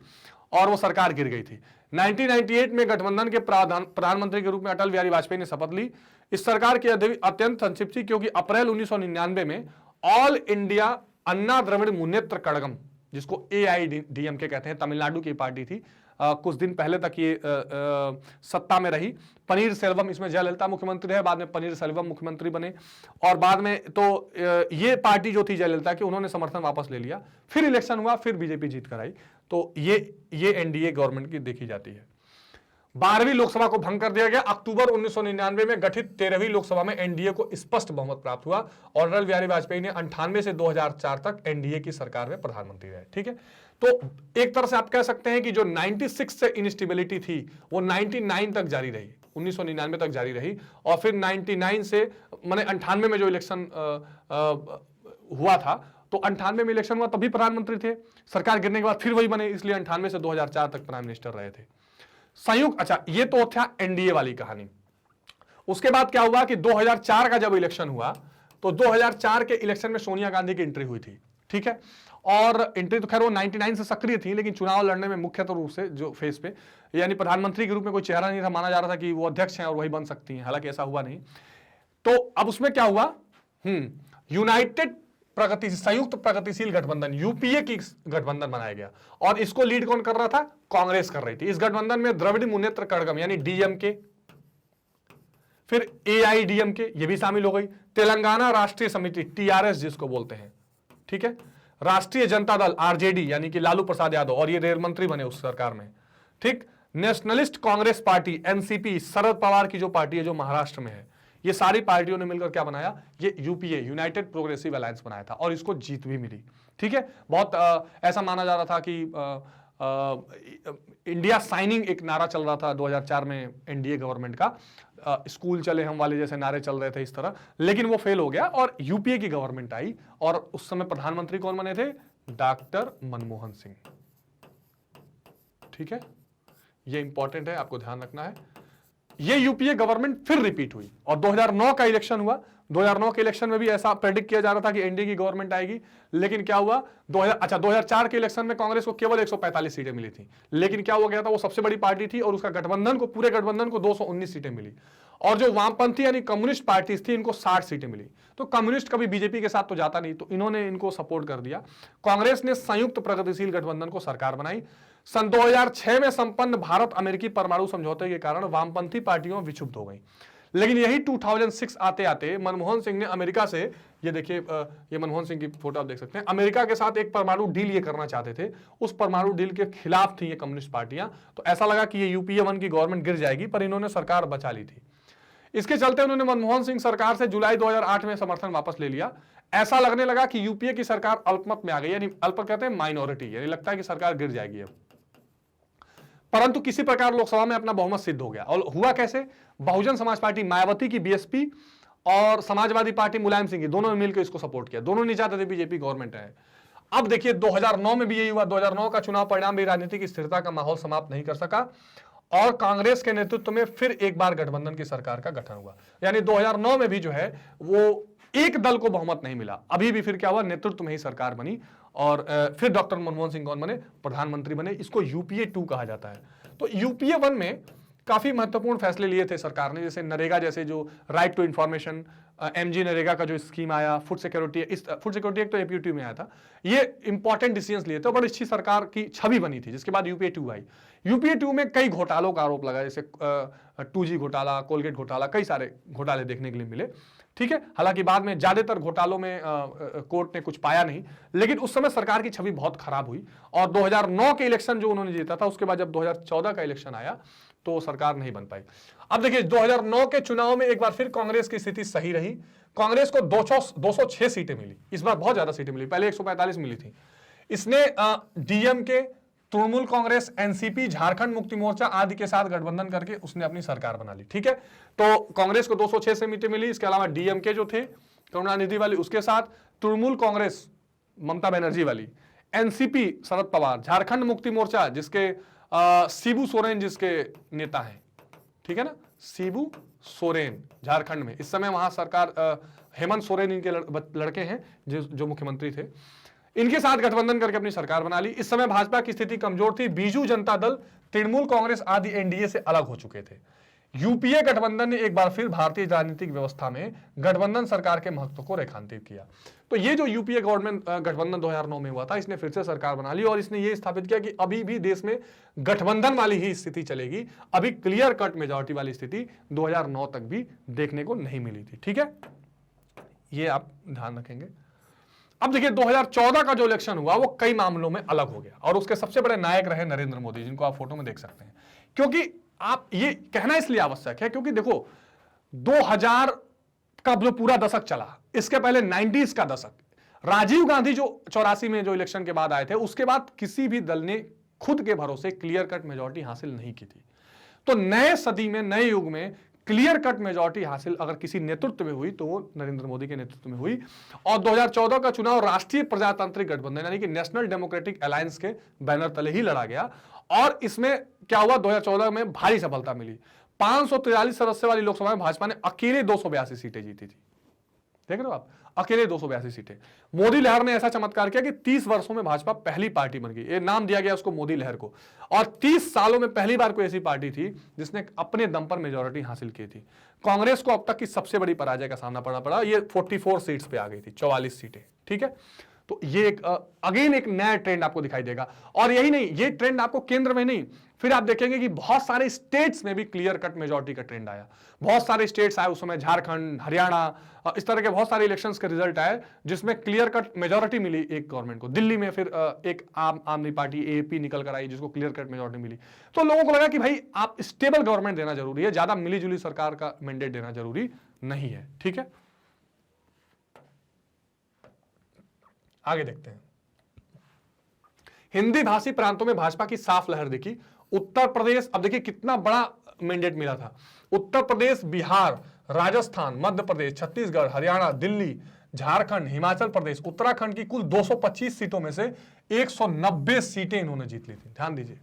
और वो सरकार गिर गई थी। 1998 में गठबंधन के प्रधानमंत्री के रूप में अटल बिहारी वाजपेयी ने शपथ ली। इस सरकार की अवधि अत्यंत संक्षिप्त थी क्योंकि अप्रैल 1999 में ऑल इंडिया अन्ना द्रविड़ मुनेत्र कड़गम, जिसको एआईडीएमके कहते हैं, तमिलनाडु की पार्टी थी, कुछ दिन पहले तक ये सत्ता में रही। पनीर सेल्वम, इसमें जयललिता मुख्यमंत्री रहे, बाद में पनीर सेल्वम मुख्यमंत्री बने और बाद में तो ये पार्टी जो थी जयललिता की, उन्होंने समर्थन वापस ले लिया। फिर इलेक्शन हुआ, फिर बीजेपी जीत कर आई। तो ये एनडीए गवर्नमेंट की देखी जाती है। 12वीं लोकसभा को भंग कर दिया गया। अक्टूबर 1999 में गठित 13वीं लोकसभा में एनडीए को स्पष्ट बहुमत प्राप्त हुआ और अटल बिहारी वाजपेयी ने 98 से 2004 तक एनडीए की सरकार में प्रधानमंत्री रहे, ठीक है। तो एक तरह से आप कह सकते हैं कि जो 96 से इनस्टेबिलिटी थी वो 99 तक जारी रही, 1999 तक जारी रही और फिर 99 से माने 98 में जो इलेक्शन हुआ था, तो 98 में इलेक्शन हुआ तभी प्रधानमंत्री थे, सरकार गिरने के बाद फिर वही बने, इसलिए 98 से 2004 तक प्राइम मिनिस्टर रहे थे संयुक्त। अच्छा, ये तो था एनडीए वाली कहानी। उसके बाद क्या हुआ कि 2004 का जब इलेक्शन हुआ तो 2004 के इलेक्शन में सोनिया गांधी की एंट्री हुई थी, ठीक है। और एंट्री तो खैर वो 99 से सक्रिय थी, लेकिन चुनाव लड़ने में मुख्य रूप से जो फेस पे, यानी प्रधानमंत्री के रूप में कोई चेहरा नहीं था, माना जा रहा था कि वो अध्यक्ष हैं और वही बन सकती हैं, हालांकि ऐसा हुआ नहीं। तो अब उसमें क्या हुआ, यूनाइटेड संयुक्त प्रगतिशील गठबंधन, यूपीए की गठबंधन बनाया गया और इसको लीड कौन कर रहा था, कांग्रेस कर रही थी। इस गठबंधन में द्रविड़ मुनेत्र कड़गम यानी डीएमके, फिर एआईडीएमके ये भी शामिल हो गई, तेलंगाना राष्ट्रीय समिति टीआरएस जिसको बोलते हैं, ठीक है, राष्ट्रीय जनता दल आरजेडी यानी कि लालू प्रसाद यादव और ये रेल मंत्री बने उस सरकार में, ठीक, nationalist Congress party NCP, Sharad Pawar की जो पार्टी है जो महाराष्ट्र में है, ये सारी पार्टियों ने मिलकर क्या बनाया, ये यूपीए यूनाइटेड प्रोग्रेसिव अलायंस बनाया था और इसको जीत भी मिली, ठीक है। बहुत ऐसा माना जा रहा था कि इंडिया साइनिंग एक नारा चल रहा था 2004 में एनडीए गवर्नमेंट का, स्कूल चले हम वाले जैसे नारे चल रहे थे इस तरह, लेकिन वो फेल हो गया और यूपीए की गवर्नमेंट आई और उस समय प्रधानमंत्री कौन बने थे, डॉक्टर मनमोहन सिंह, ठीक है। ये इंपॉर्टेंट है, आपको ध्यान रखना है। ये यूपीए गवर्नमेंट फिर रिपीट हुई और 2009 का इलेक्शन हुआ। 2009 के इलेक्शन में भी ऐसा प्रेडिक्ट किया जा रहा था कि एनडीए की गवर्नमेंट आएगी, लेकिन क्या हुआ, 2004 के इलेक्शन में कांग्रेस को केवल 145 सीटें मिली थी, लेकिन क्या हो गया था, वो सबसे बड़ी पार्टी थी और उसका गठबंधन को, पूरे गठबंधन को 219 सीटें मिली और जो वामपंथी यानी कम्युनिस्ट पार्टीज थी इनको 60 सीटें मिली। तो कम्युनिस्ट कभी बीजेपी के साथ तो जाता नहीं, तो इन्होंने इनको सपोर्ट कर दिया। कांग्रेस ने संयुक्त प्रगतिशील गठबंधन को सरकार बनाई। सन 2006 में संपन्न भारत अमेरिकी परमाणु समझौते के कारण वामपंथी पार्टियों विक्षुब्ध हो गई, लेकिन यही 2006 आते आते मनमोहन सिंह ने अमेरिका से, ये देखिए ये मनमोहन सिंह की फोटो आप देख सकते हैं, अमेरिका के साथ एक परमाणु डील ये करना चाहते थे, उस परमाणु डील के खिलाफ थी ये कम्युनिस्ट पार्टियां। तो ऐसा लगा कि ये यूपीए 1 की गवर्नमेंट गिर जाएगी, पर इन्होंने सरकार बचा ली थी। इसके चलते उन्होंने मनमोहन सिंह सरकार से जुलाई 2008 में समर्थन वापस ले लिया। ऐसा लगने लगा कि यूपीए की सरकार अल्पमत में आ गई, यानी अल्प कहते हैं माइनॉरिटी, यानी लगता है कि सरकार गिर जाएगी अब। परंतु किसी प्रकार लोकसभा में अपना बहुमत सिद्ध हो गया। और हुआ कैसे, बहुजन समाज पार्टी मायावती की बीएसपी और समाजवादी पार्टी मुलायम सिंह की, दोनों ने मिलकर इसको सपोर्ट किया। दोनों नहीं चाहते थे बीजेपी गवर्नमेंट है। अब देखिए 2009 में भी यही हुआ। 2009 का चुनाव परिणाम भी राजनीतिक स्थिरता का माहौल समाप्त नहीं कर सका और कांग्रेस के नेतृत्व में फिर एक बार गठबंधन की सरकार का गठन हुआ। यानी 2009 में भी जो है वो एक दल को बहुमत नहीं मिला। अभी भी फिर क्या हुआ, नेतृत्व में ही सरकार बनी और फिर डॉक्टर मनमोहन सिंह कौन बने, प्रधानमंत्री बने। इसको यूपीए 2 कहा जाता है। तो यूपीए 1 में काफी महत्वपूर्ण फैसले लिए थे सरकार ने, जैसे नरेगा जैसे जो right to information, MG NREGA का जो स्कीम आया, फूड सिक्योरिटी, इस फूड सिक्योरिटी एक तो एपीयू 2 में आया था, ये इंपॉर्टेंट डिसीजंस लिए थे और बड़ी अच्छी सरकार की छवि बनी थी। जिसके बाद यूपीए 2 आई। यूपीए 2 में कई घोटालों का आरोप लगा, जैसे 2G घोटाला, कोलगेट घोटाला, कई सारे घोटाले देखने के लिए मिले, ठीक है। हालांकि बाद में ज्यादातर घोटालों में कोर्ट ने कुछ पाया नहीं, लेकिन उस समय सरकार की छवि बहुत खराब हुई और 2009 के इलेक्शन जो उन्होंने जीता था, उसके बाद जब 2014 का इलेक्शन आया तो सरकार नहीं बन पाई। अब देखिए 2009 के चुनाव में एक बार फिर कांग्रेस की स्थिति सही रही। कांग्रेस को 206 सीटें मिली, इस बार बहुत ज्यादा सीटें मिली, पहले 145 मिली थी। इसने डीएमके, तृणमूल कांग्रेस, एनसीपी, झारखंड मुक्ति मोर्चा आदि के साथ गठबंधन करके उसने अपनी सरकार बना ली, ठीक है। तो कांग्रेस को 206 सीटें मिली। इसके अलावा डीएमके जो थे करुणानिधि वाली, उसके साथ तृणमूल कांग्रेस ममता बनर्जी वाली, एनसीपी शरद पवार, झारखंड मुक्ति मोर्चा जिसके शिबू सोरेन जिसके नेता हैं, ठीक है ना, शिबू सोरेन झारखंड में, इस समय वहां सरकार हेमंत सोरेन इनके लड़के हैं जो मुख्यमंत्री थे, इनके साथ गठबंधन करके अपनी सरकार बना ली। इस समय भाजपा की स्थिति कमजोर थी, बीजू जनता दल, तृणमूल कांग्रेस आदि एनडीए से अलग हो चुके थे। यूपीए गठबंधन ने एक बार फिर भारतीय राजनीतिक व्यवस्था में गठबंधन सरकार के महत्व को रेखांकित किया। तो ये जो यूपीए गवर्नमेंट गठबंधन 2009 में हुआ था, इसने फिर से सरकार बना ली और इसने ये स्थापित किया कि अभी भी देश में गठबंधन वाली ही स्थिति चलेगी, अभी क्लियर कट मेजॉरिटी वाली स्थिति 2009 तक भी देखने को नहीं मिली थी। ठीक है, ये आप ध्यान रखेंगे। अब देखिए 2014 का जो इलेक्शन हुआ वो कई मामलों में अलग हो गया और उसके सबसे बड़े नायक रहे नरेंद्र मोदी, जिनको आप फोटो में देख सकते हैं। क्योंकि आप ये कहना इसलिए आवश्यक है क्योंकि देखो 2000 का जो पूरा दशक चला, इसके पहले 90s का दशक, राजीव गांधी जो 84 में जो इलेक्शन के बाद आए थे, उसके बाद किसी भी दल ने खुद के भरोसे क्लियर कट मेजॉरिटी हासिल नहीं की थी। तो नए सदी में, नए युग में क्लियर कट मेजॉरिटी हासिल अगर किसी नेतृत्व में हुई तो वो नरेंद्र मोदी के नेतृत्व में हुई। और 2014 का चुनाव राष्ट्रीय प्रजातांत्रिक गठबंधन यानी कि नेशनल डेमोक्रेटिक अलायंस के बैनर तले ही लड़ा गया और इसमें क्या हुआ, 2014 में भारी सफलता मिली। 543 सदस्य वाली लोकसभा में भाजपा ने अकेले 282 सीटें जीती थी। देख रहे हो आप, अकेले 282 सीटें। मोदी लहर ने ऐसा चमत्कार किया कि 30 वर्षों में भाजपा पहली पार्टी बन गई, ये नाम दिया गया उसको मोदी लहर को। और 30 सालों में पहली बार कोई ऐसी पार्टी थी जिसने अपने दम पर मेजॉरिटी हासिल की थी। कांग्रेस को अब तक की सबसे बड़ी पराजय का सामना करना पड़ा, ये 44 सीट्स पे आ गई थी, 44 सीटें। ठीक है, तो ये एक अगेन एक नया ट्रेंड आपको दिखाई देगा। और यही नहीं, ये ट्रेंड आपको केंद्र में नहीं, फिर आप देखेंगे कि बहुत सारे स्टेट्स में भी क्लियर कट मेजॉरिटी का ट्रेंड आया। बहुत सारे स्टेट्स आए उस समय, झारखंड, हरियाणा, इस तरह के बहुत सारे इलेक्शंस के रिजल्ट आए जिसमें क्लियर कट मेजॉरिटी मिली एक गवर्नमेंट को। दिल्ली में फिर एक आम आदमी पार्टी एपी निकल कर आई जिसको क्लियर कट मेजॉरिटी मिली। तो लोगों को लगा कि भाई आप स्टेबल गवर्नमेंट देना जरूरी है, ज्यादा मिलीजुली सरकार का मैंडेट देना जरूरी नहीं है। ठीक है, आगे देखते हैं। हिंदी भाषी प्रांतों में भाजपा की साफ लहर दिखी। उत्तर प्रदेश, अब देखिए कितना बड़ा मैंडेट मिला था। उत्तर प्रदेश, बिहार, राजस्थान, मध्य प्रदेश, छत्तीसगढ़, हरियाणा, दिल्ली, झारखंड, हिमाचल प्रदेश, उत्तराखंड की कुल 225 सीटों में से 190 सीटें इन्होंने जीत ली थी। ध्यान दीजिए,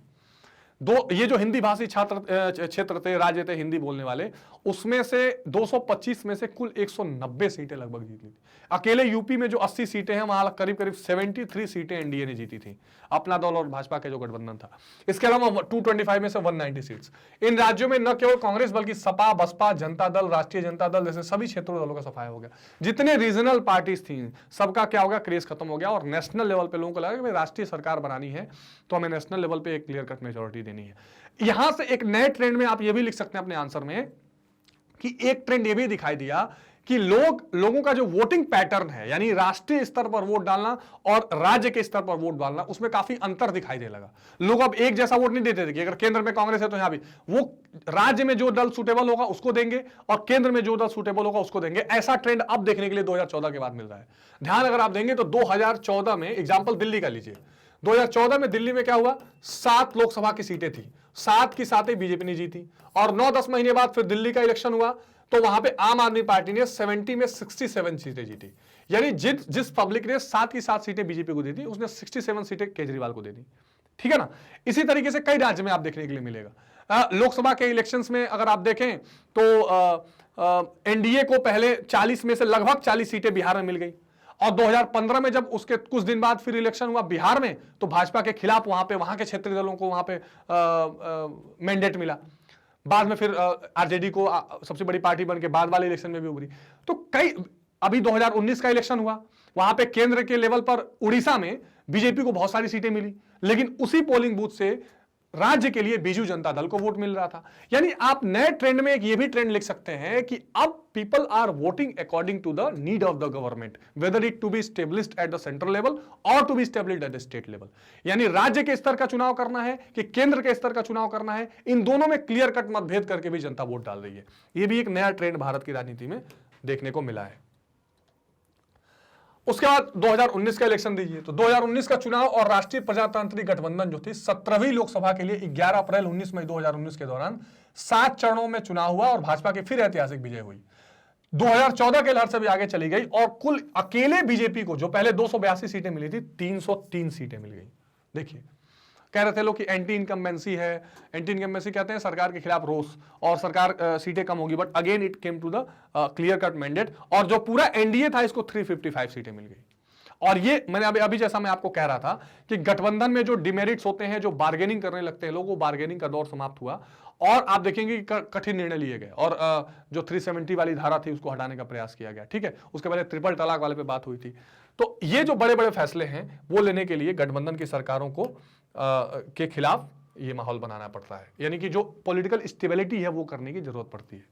ये जो हिंदी भाषी क्षेत्र थे, राज्य थे हिंदी बोलने वाले, उसमें से 225 में से कुल 190 सीटें लगभग जीत ली थी। अकेले यूपी में जो 80 सीटें हैं वहां करीब करीब 73 सीटें एनडीए ने जीती थी, अपना दल और भाजपा के जो गठबंधन था। इसके अलावा 225 में से 190 सीट्स। इन राज्यों में न केवल कांग्रेस बल्कि सपा, बसपा, जनता दल, राष्ट्रीय जनता दल जैसे सभी क्षेत्रों दलों का सफाया हो गया। जितने रीजनल पार्टीज थी सबका क्या हो गया, क्रेज खत्म हो गया और नेशनल लेवल पे लोगों को लगा कि राष्ट्रीय सरकार बनानी है तो हमें नेशनल लेवल पे एक क्लियर कट मेजॉरिटी देनी है। यहां से एक नए ट्रेंड में आप ये भी लिख सकते हैं अपने आंसर में कि एक ट्रेंड ये भी दिखाई दिया कि लोगों का जो वोटिंग पैटर्न है, यानी राष्ट्रीय स्तर पर वोट डालना और राज्य के स्तर पर वोट डालना, उसमें काफी अंतर दिखाई देने लगा। लोग अब एक जैसा वोट नहीं देते थे कि अगर केंद्र में कांग्रेस है तो यहां भी वो राज्य में जो दल सुटेबल होगा उसको देंगे और केंद्र में जो दल सुटेबल होगा उसको देंगे। ऐसा ट्रेंड अब देखने के लिए 2014 के बाद मिल रहा है। ध्यान अगर आप देंगे तो 2014 में एग्जाम्पल दिल्ली का लीजिए। 2014 में दिल्ली में क्या हुआ, 7 लोकसभा की सीटें थी, 7 की 7 बीजेपी ने जीती। और 9-10 महीने बाद फिर दिल्ली का इलेक्शन हुआ तो वहां पे आम आदमी पार्टी ने 70 में 67 सीटें जीती। यानी जिस पब्लिक ने 7 की 7 सीटें बीजेपी को दी थी उसने 67 सीटें केजरीवाल को दे दी। ठीक है ना, इसी तरीके से कई राज्य में आप देखने के लिए मिलेगा। लोकसभा के इलेक्शंस में अगर आप देखें तो एनडीए को पहले 40 में से लगभग 40 सीटें बिहार में मिल गई और 2015 में जब उसके कुछ दिन बाद फिर इलेक्शन हुआ बिहार में तो भाजपा के खिलाफ वहां के क्षेत्रीय दलों को वहां पे मैंडेट मिला। बाद में फिर आरजेडी को सबसे बड़ी पार्टी बन के बाद वाले इलेक्शन में भी उभरी। तो कई, अभी 2019 का इलेक्शन हुआ, वहां पे केंद्र के लेवल पर उड़ीसा में बीजेपी को बहुत सारी सीटें मिली, लेकिन उसी पोलिंग बूथ से राज्य के लिए बीजू जनता दल को वोट मिल रहा था। यानी आप नए ट्रेंड में एक ये भी ट्रेंड लिख सकते हैं कि अब people are voting according to the need of the government, whether it to be established at the central level और to be established at the state level. यानी राज्य के स्तर का चुनाव करना है कि केंद्र के स्तर का चुनाव करना है, इन दोनों में क्लियर कट मतभेद करके भी जनता वोट डाल रही है। यह भी एक नया ट्रेंड भारत की राजनीति में देखने को मिला है। उसके बाद 2019 का इलेक्शन दीजिए तो 2019 का चुनाव और राष्ट्रीय प्रजातांत्रिक गठबंधन जो थी 17वीं लोकसभा के लिए 11 अप्रैल 19 मई 2019 के दौरान 7 चरणों में चुनाव हुआ और भाजपा की फिर ऐतिहासिक विजय हुई। 2014 के लहर से भी आगे चली गई और कुल अकेले बीजेपी को जो पहले 282 सीटें मिली थी 303 सीटें मिल गई। देखिए कह रहे थे लोग कि एंटी इनकम्बेंसी है, एंटी इनकम्बेंसी कहते हैं सरकार के खिलाफ रोष और सरकार सीटें कम होगी, but again it came to the clear cut mandate और जो पूरा एनडीए था इसको 355 सीटें मिल गई। और ये मैंने अभी जैसा मैं आपको कह रहा था कि गठबंधन में जो डिमेरिट्स होते हैं, जो बार्गेनिंग करने लगते हैं लोग, वो बार्गेनिंग का दौर समाप्त हुआ और आप देखेंगे कि कठिन निर्णय लिए गए और जो 370 वाली धारा थी उसको हटाने का प्रयास किया गया। ठीक है, उसके पहले ट्रिपल तलाक वाले पे बात हुई थी। तो ये जो बड़े बड़े फैसले हैं वो लेने के लिए गठबंधन की सरकारों को के खिलाफ ये माहौल बनाना पड़ता है, यानी कि जो पॉलिटिकल स्टेबिलिटी है वो करने की जरूरत पड़ती है।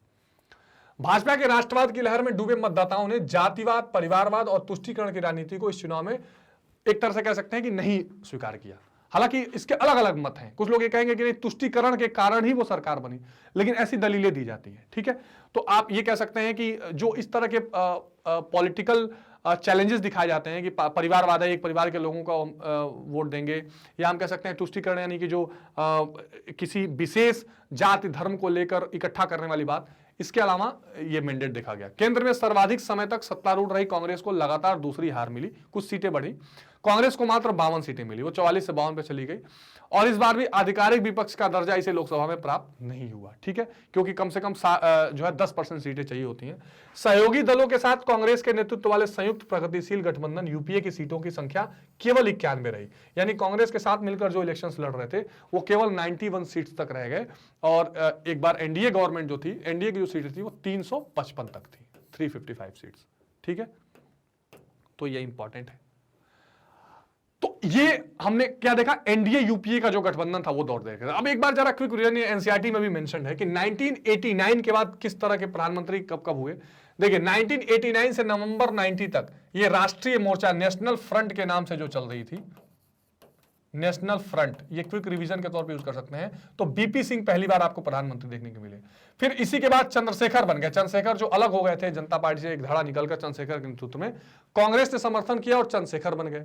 भाजपा के राष्ट्रवाद की लहर में डूबे मतदाताओं ने जातिवाद, परिवारवाद और तुष्टीकरण की राजनीति को इस चुनाव में एक तरह से कह सकते हैं कि नहीं स्वीकार किया। हालांकि इसके अलग अलग मत हैं, कुछ लोग ये कहेंगे कि नहीं तुष्टीकरण के कारण ही वो सरकार बनी, लेकिन ऐसी दलीलें दी जाती हैं। ठीक है, तो आप ये कह सकते हैं कि जो इस तरह के पॉलिटिकल चैलेंजेस दिखाए जाते हैं कि परिवारवाद है, एक परिवार के लोगों का वोट देंगे, या हम कह सकते हैं तुष्टीकरण यानी कि जो किसी विशेष जाति धर्म को लेकर इकट्ठा करने वाली बात, इसके अलावा यह मैंडेट देखा गया। केंद्र में सर्वाधिक समय तक सत्तारूढ़ रही कांग्रेस को लगातार दूसरी हार मिली, कुछ सीटें बढ़ी, कांग्रेस को मात्र 52 सीटें मिली, वो 44 से 52 पे चली गई और इस बार भी आधिकारिक विपक्ष का दर्जा इसे लोकसभा में प्राप्त नहीं हुआ। ठीक है, क्योंकि कम से कम जो है 10% सीटें चाहिए होती हैं। सहयोगी दलों के साथ कांग्रेस के नेतृत्व वाले संयुक्त प्रगतिशील गठबंधन यूपीए की सीटों की संख्या केवल 91 रही, यानी कांग्रेस के साथ मिलकर जो इलेक्शंस लड़ रहे थे वो केवल 91 सीट्स तक रह गए और एक बार एनडीए गवर्नमेंट जो थी, एनडीए की जो सीटें थी वो 355 तक थी, 355 सीट्स। ठीक है, तो ये इंपॉर्टेंट है। तो ये हमने क्या देखा, एनडीए यूपीए का जो गठबंधन था वो दौर देखा। अब एक बार जरा क्विक रिवीजन, एनसीईआरटी में भी मेंशन है कि 1989 के बाद किस तरह के प्रधानमंत्री कब कब हुए। देखिए 1989 से नवंबर 90 तक ये राष्ट्रीय मोर्चा नेशनल फ्रंट के नाम से जो चल रही थी, नेशनल फ्रंट, ये क्विक रिवीजन के तौर पे यूज कर सकते हैं। तो बीपी सिंह पहली बार आपको प्रधानमंत्री देखने को मिले। फिर इसी के बाद चंद्रशेखर बन गए, चंद्रशेखर जो अलग हो गए थे जनता पार्टी से, एक धड़ा निकलकर चंद्रशेखर के नेतृत्व में कांग्रेस ने समर्थन किया और चंद्रशेखर बन गए।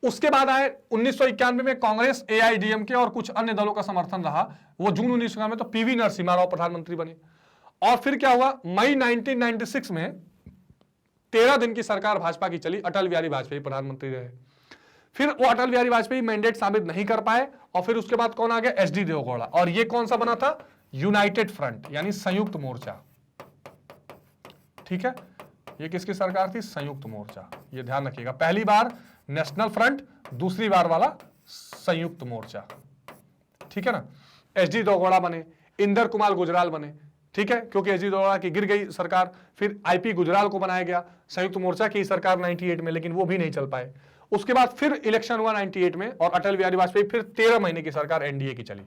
उसके बाद आए 1991 में कांग्रेस, एआईडीएमके और कुछ अन्य दलों का समर्थन रहा, वो जून 1991 में तो पीवी नरसिम्हा राव प्रधानमंत्री बने। और फिर क्या हुआ, मई 1996 में 13 दिन की सरकार भाजपा की चली, अटल बिहारी वाजपेयी प्रधानमंत्री रहे। फिर वो अटल बिहारी वाजपेयी मैंडेट साबित नहीं कर पाए और फिर उसके बाद कौन आ गया, एचडी देवगौड़ा, और ये कौन सा बना था, यूनाइटेड फ्रंट यानी संयुक्त मोर्चा। ठीक है, ये किसकी सरकार थी, संयुक्त मोर्चा, ये ध्यान रखिएगा। पहली बार नेशनल फ्रंट, दूसरी बार वाला संयुक्त मोर्चा। ठीक है ना, एचडी देवगौड़ा बने, इंदर कुमार गुजराल बने। ठीक है, क्योंकि एचडी देवगौड़ा की गिर गई सरकार, फिर आईपी गुजराल को बनाया गया, संयुक्त मोर्चा की सरकार 98 में, लेकिन वो भी नहीं चल पाए। उसके बाद फिर इलेक्शन हुआ 98 में और अटल बिहारी वाजपेयी, फिर 13 महीने की सरकार एनडीए की चली,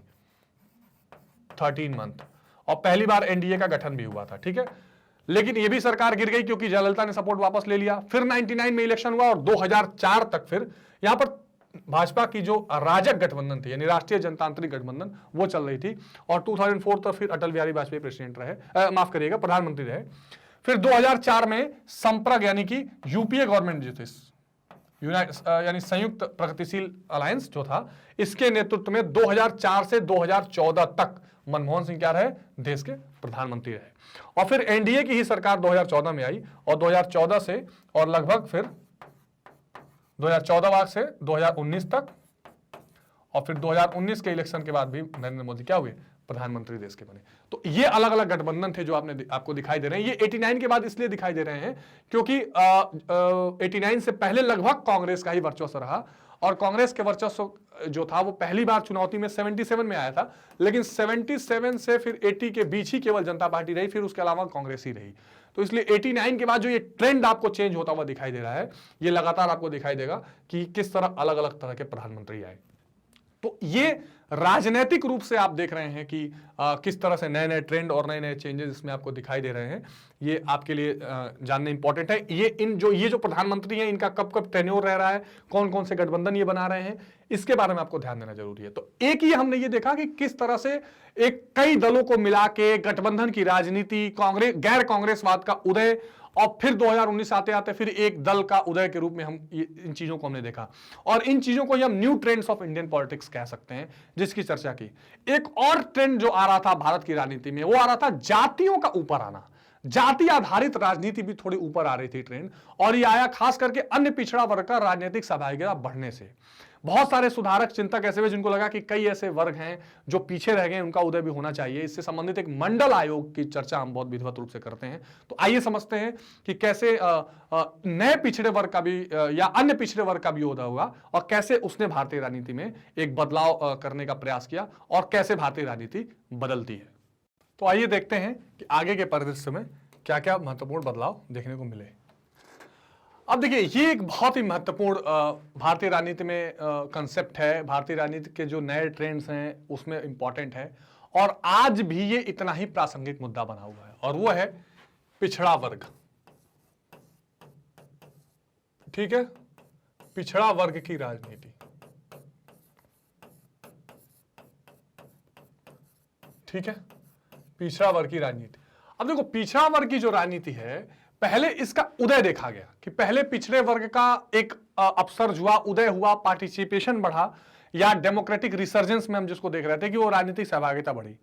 13 मंथ, और पहली बार एनडीए का गठन भी हुआ था। ठीक है, लेकिन यह भी सरकार गिर गई क्योंकि जयललिता ने सपोर्ट वापस ले लिया। फिर 99 में इलेक्शन हुआ और 2004 तक फिर यहां पर भाजपा की जो राजग गठबंधन थी यानी राष्ट्रीय जनतांत्रिक गठबंधन वो चल रही थी और 2004 तक फिर अटल बिहारी वाजपेयी प्रेसिडेंट रहे, माफ करिएगा प्रधानमंत्री रहे। फिर 2004 में संप्रग यानी कि यूपीए गवर्नमेंट जो थी, यानी संयुक्त प्रगतिशील अलायंस जो था, इसके नेतृत्व में 2004 से 2014 तक मनमोहन सिंह क्या रहे, देश के प्रधानमंत्री रहे। और फिर एनडीए की ही सरकार 2014 में आई और 2014 से और लगभग फिर 2014 से 2019 तक, और फिर 2019 के इलेक्शन के बाद भी नरेंद्र मोदी क्या हुए, प्रधानमंत्री देश के बने। तो ये अलग अलग गठबंधन थे जो आपको दिखाई दे रहे हैं। ये 89 के बाद इसलिए दिखाई दे रहे हैं क्योंकि 89 से पहले लगभग कांग्रेस का ही वर्चस्व रहा और कांग्रेस के वर्चस्व जो था वो पहली बार चुनौती में 77 में आया था, लेकिन 77 से फिर 80 के बीच ही केवल जनता पार्टी रही, फिर उसके अलावा कांग्रेस ही रही। तो इसलिए 89 के बाद जो ये ट्रेंड आपको चेंज होता हुआ दिखाई दे रहा है, ये लगातार आपको दिखाई देगा कि किस तरह अलग अलग तरह के प्रधानमंत्री आए। तो ये राजनीतिक रूप से आप देख रहे हैं कि किस तरह से नए नए ट्रेंड और नए नए चेंजेस इसमें आपको दिखाई दे रहे हैं। ये आपके लिए जानना इंपॉर्टेंट है। ये जो प्रधानमंत्री हैं इनका कब कब टेन्योर रह रहा है, कौन कौन से गठबंधन ये बना रहे हैं, इसके बारे में आपको ध्यान देना जरूरी है। तो एक ही हमने ये देखा कि किस तरह से एक कई दलों को मिला के गठबंधन की राजनीति, कांग्रेस गैर कांग्रेसवाद का उदय, और फिर 2019 आते आते फिर एक दल का उदय के रूप में हम इन चीजों को हमने देखा और इन चीजों को हम new trends of Indian politics कह सकते हैं, जिसकी चर्चा की। एक और ट्रेंड जो आ रहा था भारत की राजनीति में वो आ रहा था जातियों का ऊपर आना। जाति आधारित राजनीति भी थोड़ी ऊपर आ रही थी ट्रेंड, और ये आया खास करके अन्य पिछड़ा वर्ग का राजनीतिक सहभागिता बढ़ने से। बहुत सारे सुधारक चिंतक ऐसे हुए जिनको लगा कि कई ऐसे वर्ग हैं जो पीछे रह गए, उनका उदय भी होना चाहिए। इससे संबंधित एक मंडल आयोग की चर्चा हम बहुत विधिवत रूप से करते हैं। तो आइए समझते हैं कि कैसे नए पिछड़े वर्ग का भी या अन्य पिछड़े वर्ग का भी उदय हुआ, और कैसे उसने भारतीय राजनीति में एक बदलाव करने का प्रयास किया, और कैसे भारतीय राजनीति बदलती है। तो आइए देखते हैं कि आगे के परिदृश्य में क्या क्या महत्वपूर्ण बदलाव देखने को मिले। अब देखिए, ये एक बहुत ही महत्वपूर्ण भारतीय राजनीति में कंसेप्ट है, भारतीय राजनीति के जो नए ट्रेंड्स हैं उसमें इंपॉर्टेंट है, और आज भी ये इतना ही प्रासंगिक मुद्दा बना हुआ है, और वो है पिछड़ा वर्ग। ठीक है, पिछड़ा वर्ग की राजनीति। ठीक है, पिछड़ा वर्ग की राजनीति। अब देखो, पिछड़ा वर्ग की जो राजनीति है, पहले इसका उदय देखा गया कि पहले पिछड़े वर्ग का एक अपसर्ज हुआ, उदय हुआ, पार्टिसिपेशन बढ़ा, या डेमोक्रेटिक रिसर्जेंस में हम जिसको देख रहे थे कि वो राजनीतिक सहभागिता बढ़ी।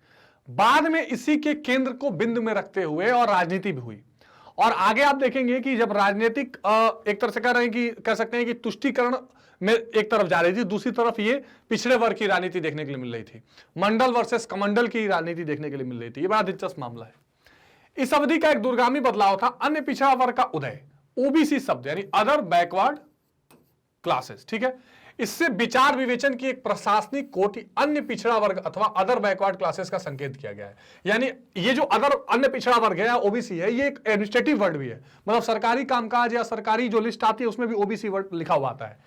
बाद में इसी के केंद्र को बिंदु में रखते हुए और राजनीति भी हुई, और आगे आप देखेंगे कि जब राजनीतिक एक तरह से कह सकते हैं कि तुष्टीकरण में एक तरफ जा रही थी, दूसरी तरफ ये पिछड़े वर्ग की राजनीति देखने के लिए मिल रही थी, मंडल वर्सेस कमंडल की राजनीति देखने के लिए मिल रही थी। ये बड़ा दिलचस्प मामला है। इस अवधि का एक दूरगामी बदलाव था अन्य पिछड़ा वर्ग का उदय, ओबीसी शब्द यानी अदर बैकवर्ड क्लासेस। ठीक है, इससे विचार विवेचन की एक प्रशासनिक कोटि अन्य पिछड़ा वर्ग अथवा अदर बैकवर्ड क्लासेस का संकेत किया गया है। यानी ये जो अदर अन्य पिछड़ा वर्ग है या ओबीसी है, ये एक एडमिनिस्ट्रेटिव वर्ड भी है, मतलब सरकारी कामकाज या सरकारी जो लिस्ट आती है उसमें भी ओबीसी वर्ड लिखा हुआ आता है,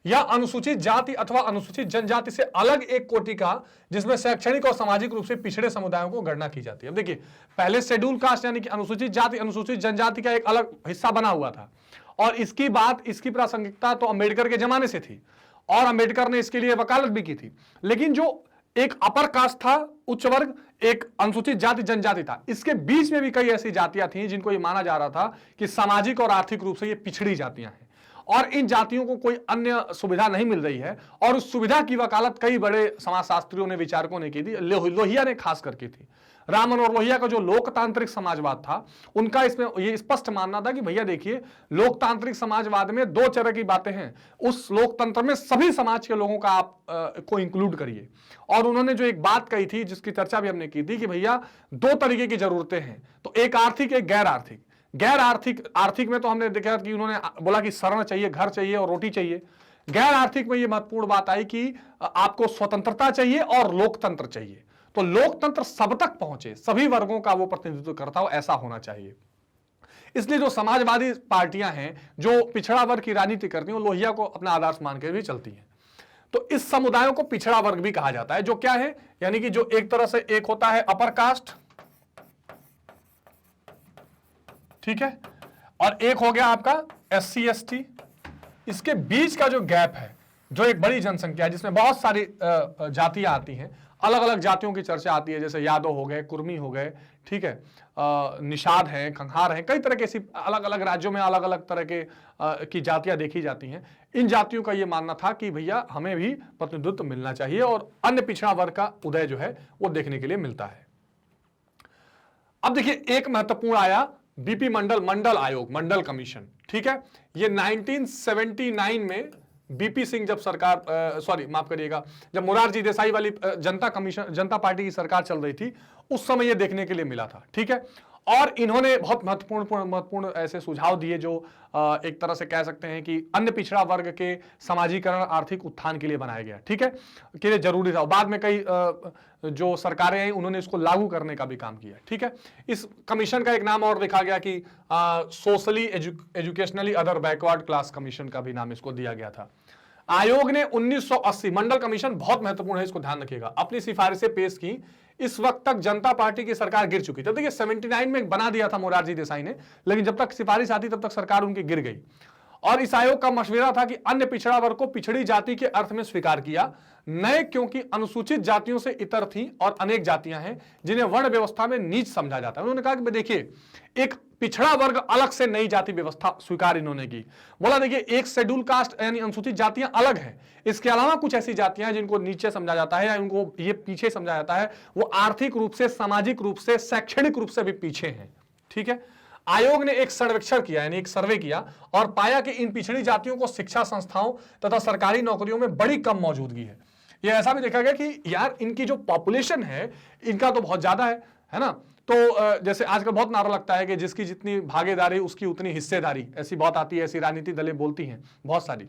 या अनुसूचित जाति अथवा अनुसूचित जनजाति से अलग एक कोटि का जिसमें शैक्षणिक और सामाजिक रूप से पिछड़े समुदायों को गणना की जाती है। अब देखिए, पहले शेड्यूल कास्ट यानी कि अनुसूचित जाति, अनुसूचित जनजाति का एक अलग हिस्सा बना हुआ था, और इसकी बात, इसकी प्रासंगिकता तो अंबेडकर के जमाने से थी, और अंबेडकर ने इसके लिए वकालत भी की थी। लेकिन जो एक अपर कास्ट था, उच्च वर्ग, एक अनुसूचित जाति जनजाति था, इसके बीच में भी कई ऐसी जातियां थीं जिनको ये माना जा रहा था कि सामाजिक और आर्थिक रूप से ये पिछड़ी जातियां हैं, और इन जातियों को कोई अन्य सुविधा नहीं मिल रही है, और उस सुविधा की वकालत कई बड़े समाजशास्त्रियों ने, विचारकों ने की थी। लोहिया ने खास करके थी। राम मनोहर लोहिया का जो लोकतांत्रिक समाजवाद था, उनका इसमें ये स्पष्ट मानना था कि भैया देखिए, लोकतांत्रिक समाजवाद में दो तरह की बातें हैं, उस लोकतंत्र में सभी समाज के लोगों का आप को इंक्लूड करिए। और उन्होंने जो एक बात कही थी जिसकी चर्चा भी हमने की थी कि भैया दो तरीके की जरूरतें हैं, तो एक आर्थिक, एक गैर आर्थिक। गैर आर्थिक में तो हमने देखा कि उन्होंने बोला कि शरण चाहिए, घर चाहिए और रोटी चाहिए। गैर आर्थिक में ये महत्वपूर्ण बात आई कि आपको स्वतंत्रता चाहिए और लोकतंत्र चाहिए। तो लोकतंत्र सब तक पहुंचे, सभी वर्गों का वो प्रतिनिधित्व करता हो, ऐसा होना चाहिए। इसलिए जो समाजवादी पार्टियां हैं जो पिछड़ा वर्ग की राजनीति करती हैं, वो लोहिया को अपना आदर्श मान के भी चलती हैं। तो इस समुदायों को पिछड़ा वर्ग भी कहा जाता है, जो क्या है, यानी कि जो एक तरह से एक होता है अपर कास्ट, ठीक है, और एक हो गया आपका SC ST। इसके बीच का जो गैप है, जो एक बड़ी जनसंख्या है जिसमें बहुत सारी जातियां आती हैं, अलग अलग जातियों की चर्चा आती है, जैसे यादव हो गए, कुर्मी हो गए, ठीक है, निषाद हैं, खंघार हैं, कई तरह के ऐसी अलग अलग राज्यों में अलग अलग तरह के की जातियां देखी जाती हैं। इन जातियों का ये मानना था कि भैया हमें भी प्रतिनिधित्व मिलना चाहिए, और अन्य पिछड़ा वर्ग का उदय जो है वो देखने के लिए मिलता है। अब देखिए, एक महत्वपूर्ण आया बीपी मंडल आयोग, मंडल कमीशन। ठीक है, ये 1979 में बीपी सिंह जब सरकार माफ करिएगा, जब मोरारजी देसाई वाली जनता पार्टी की सरकार चल रही थी, उस समय ये देखने के लिए मिला था। ठीक है, और इन्होंने बहुत महत्वपूर्ण ऐसे सुझाव दिए जो एक तरह से कह सकते हैं कि अन्य पिछड़ा वर्ग के समाजीकरण, आर्थिक उत्थान के लिए बनाया गया। ठीक है, कि जरूरी था। बाद में कई जो सरकारें आई उन्होंने इसको लागू करने का भी काम किया। ठीक है, इस कमीशन का एक नाम और देखा गया कि socially educationally other backward class commission का भी नाम इसको दिया गया था। आयोग ने 1980, मंडल कमीशन बहुत महत्वपूर्ण है, इसको ध्यान रखिएगा, अपनी सिफारिशें पेश की। इस वक्त तक जनता पार्टी की सरकार गिर चुकी थी। देखिए 79 में बना दिया था मोरारजी देसाई ने, लेकिन जब तक सिफारिश आती तब तक सरकार उनकी गिर गई। और इस आयोग का मशवरा था कि अन्य पिछड़ा वर्ग को पिछड़ी जाति के अर्थ में स्वीकार किया, नए क्योंकि अनुसूचित जातियों से इतर थी और अनेक जातियां हैं जिन्हें वर्ण व्यवस्था में नीच समझा जाता है। उन्होंने कहा कि देखिए, एक पिछड़ा वर्ग अलग से नई जाति व्यवस्था स्वीकार इन्होंने की। बोला देखिए, एक शेड्यूल कास्ट यानी अनुसूचित जातियां अलग हैं, इसके अलावा कुछ ऐसी जातियां हैं जिनको नीचे समझा जाता है या इनको ये पीछे समझा जाता है, वो आर्थिक रूप से, सामाजिक रूप से, शैक्षणिक रूप से भी पीछे हैं। ठीक है। आयोग ने एक सर्वेक्षण किया, यानी एक सर्वे किया और पाया कि इन पिछड़ी जातियों को शिक्षा संस्थाओं तथा सरकारी नौकरियों में बड़ी कम मौजूदगी है। यह ऐसा भी देखा गया कि यार इनकी जो पॉपुलेशन है इनका तो बहुत ज्यादा है ना। तो जैसे आजकल बहुत नारा लगता है कि जिसकी जितनी भागीदारी उसकी उतनी हिस्सेदारी, ऐसी बात आती है, ऐसी राजनीति दलें बोलती हैं बहुत सारी।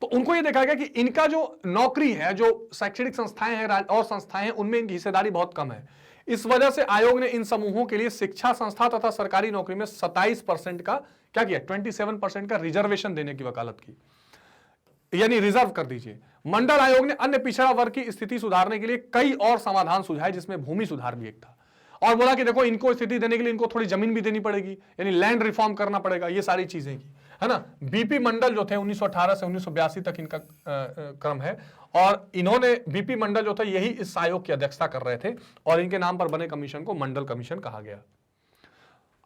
तो उनको ये देखा गया कि इनका जो नौकरी है, जो शैक्षणिक संस्थाएं हैं और संस्थाएं हैं, उनमें इनकी हिस्सेदारी बहुत कम है। इस वजह से आयोग ने इन समूहों के लिए शिक्षा संस्था तथा सरकारी नौकरी में 27% का क्या किया, 27% का रिजर्वेशन देने की वकालत की, यानी रिजर्व कर दीजिए। मंडल आयोग ने अन्य पिछड़ा वर्ग की स्थिति सुधारने के लिए कई और समाधान सुझाए, जिसमें भूमि सुधार भी एक था। और बोला कि देखो इनको स्थिति देने के लिए इनको थोड़ी जमीन भी देनी पड़ेगी, यानी लैंड रिफॉर्म करना पड़ेगा, ये सारी चीजें की, है ना। बीपी मंडल जो थे 1918 से 1982 तक इनका क्रम है, और इन्होंने बीपी मंडल जो था यही इस आयोग की अध्यक्षता कर रहे थे, और इनके नाम पर बने कमीशन को मंडल कमीशन कहा गया।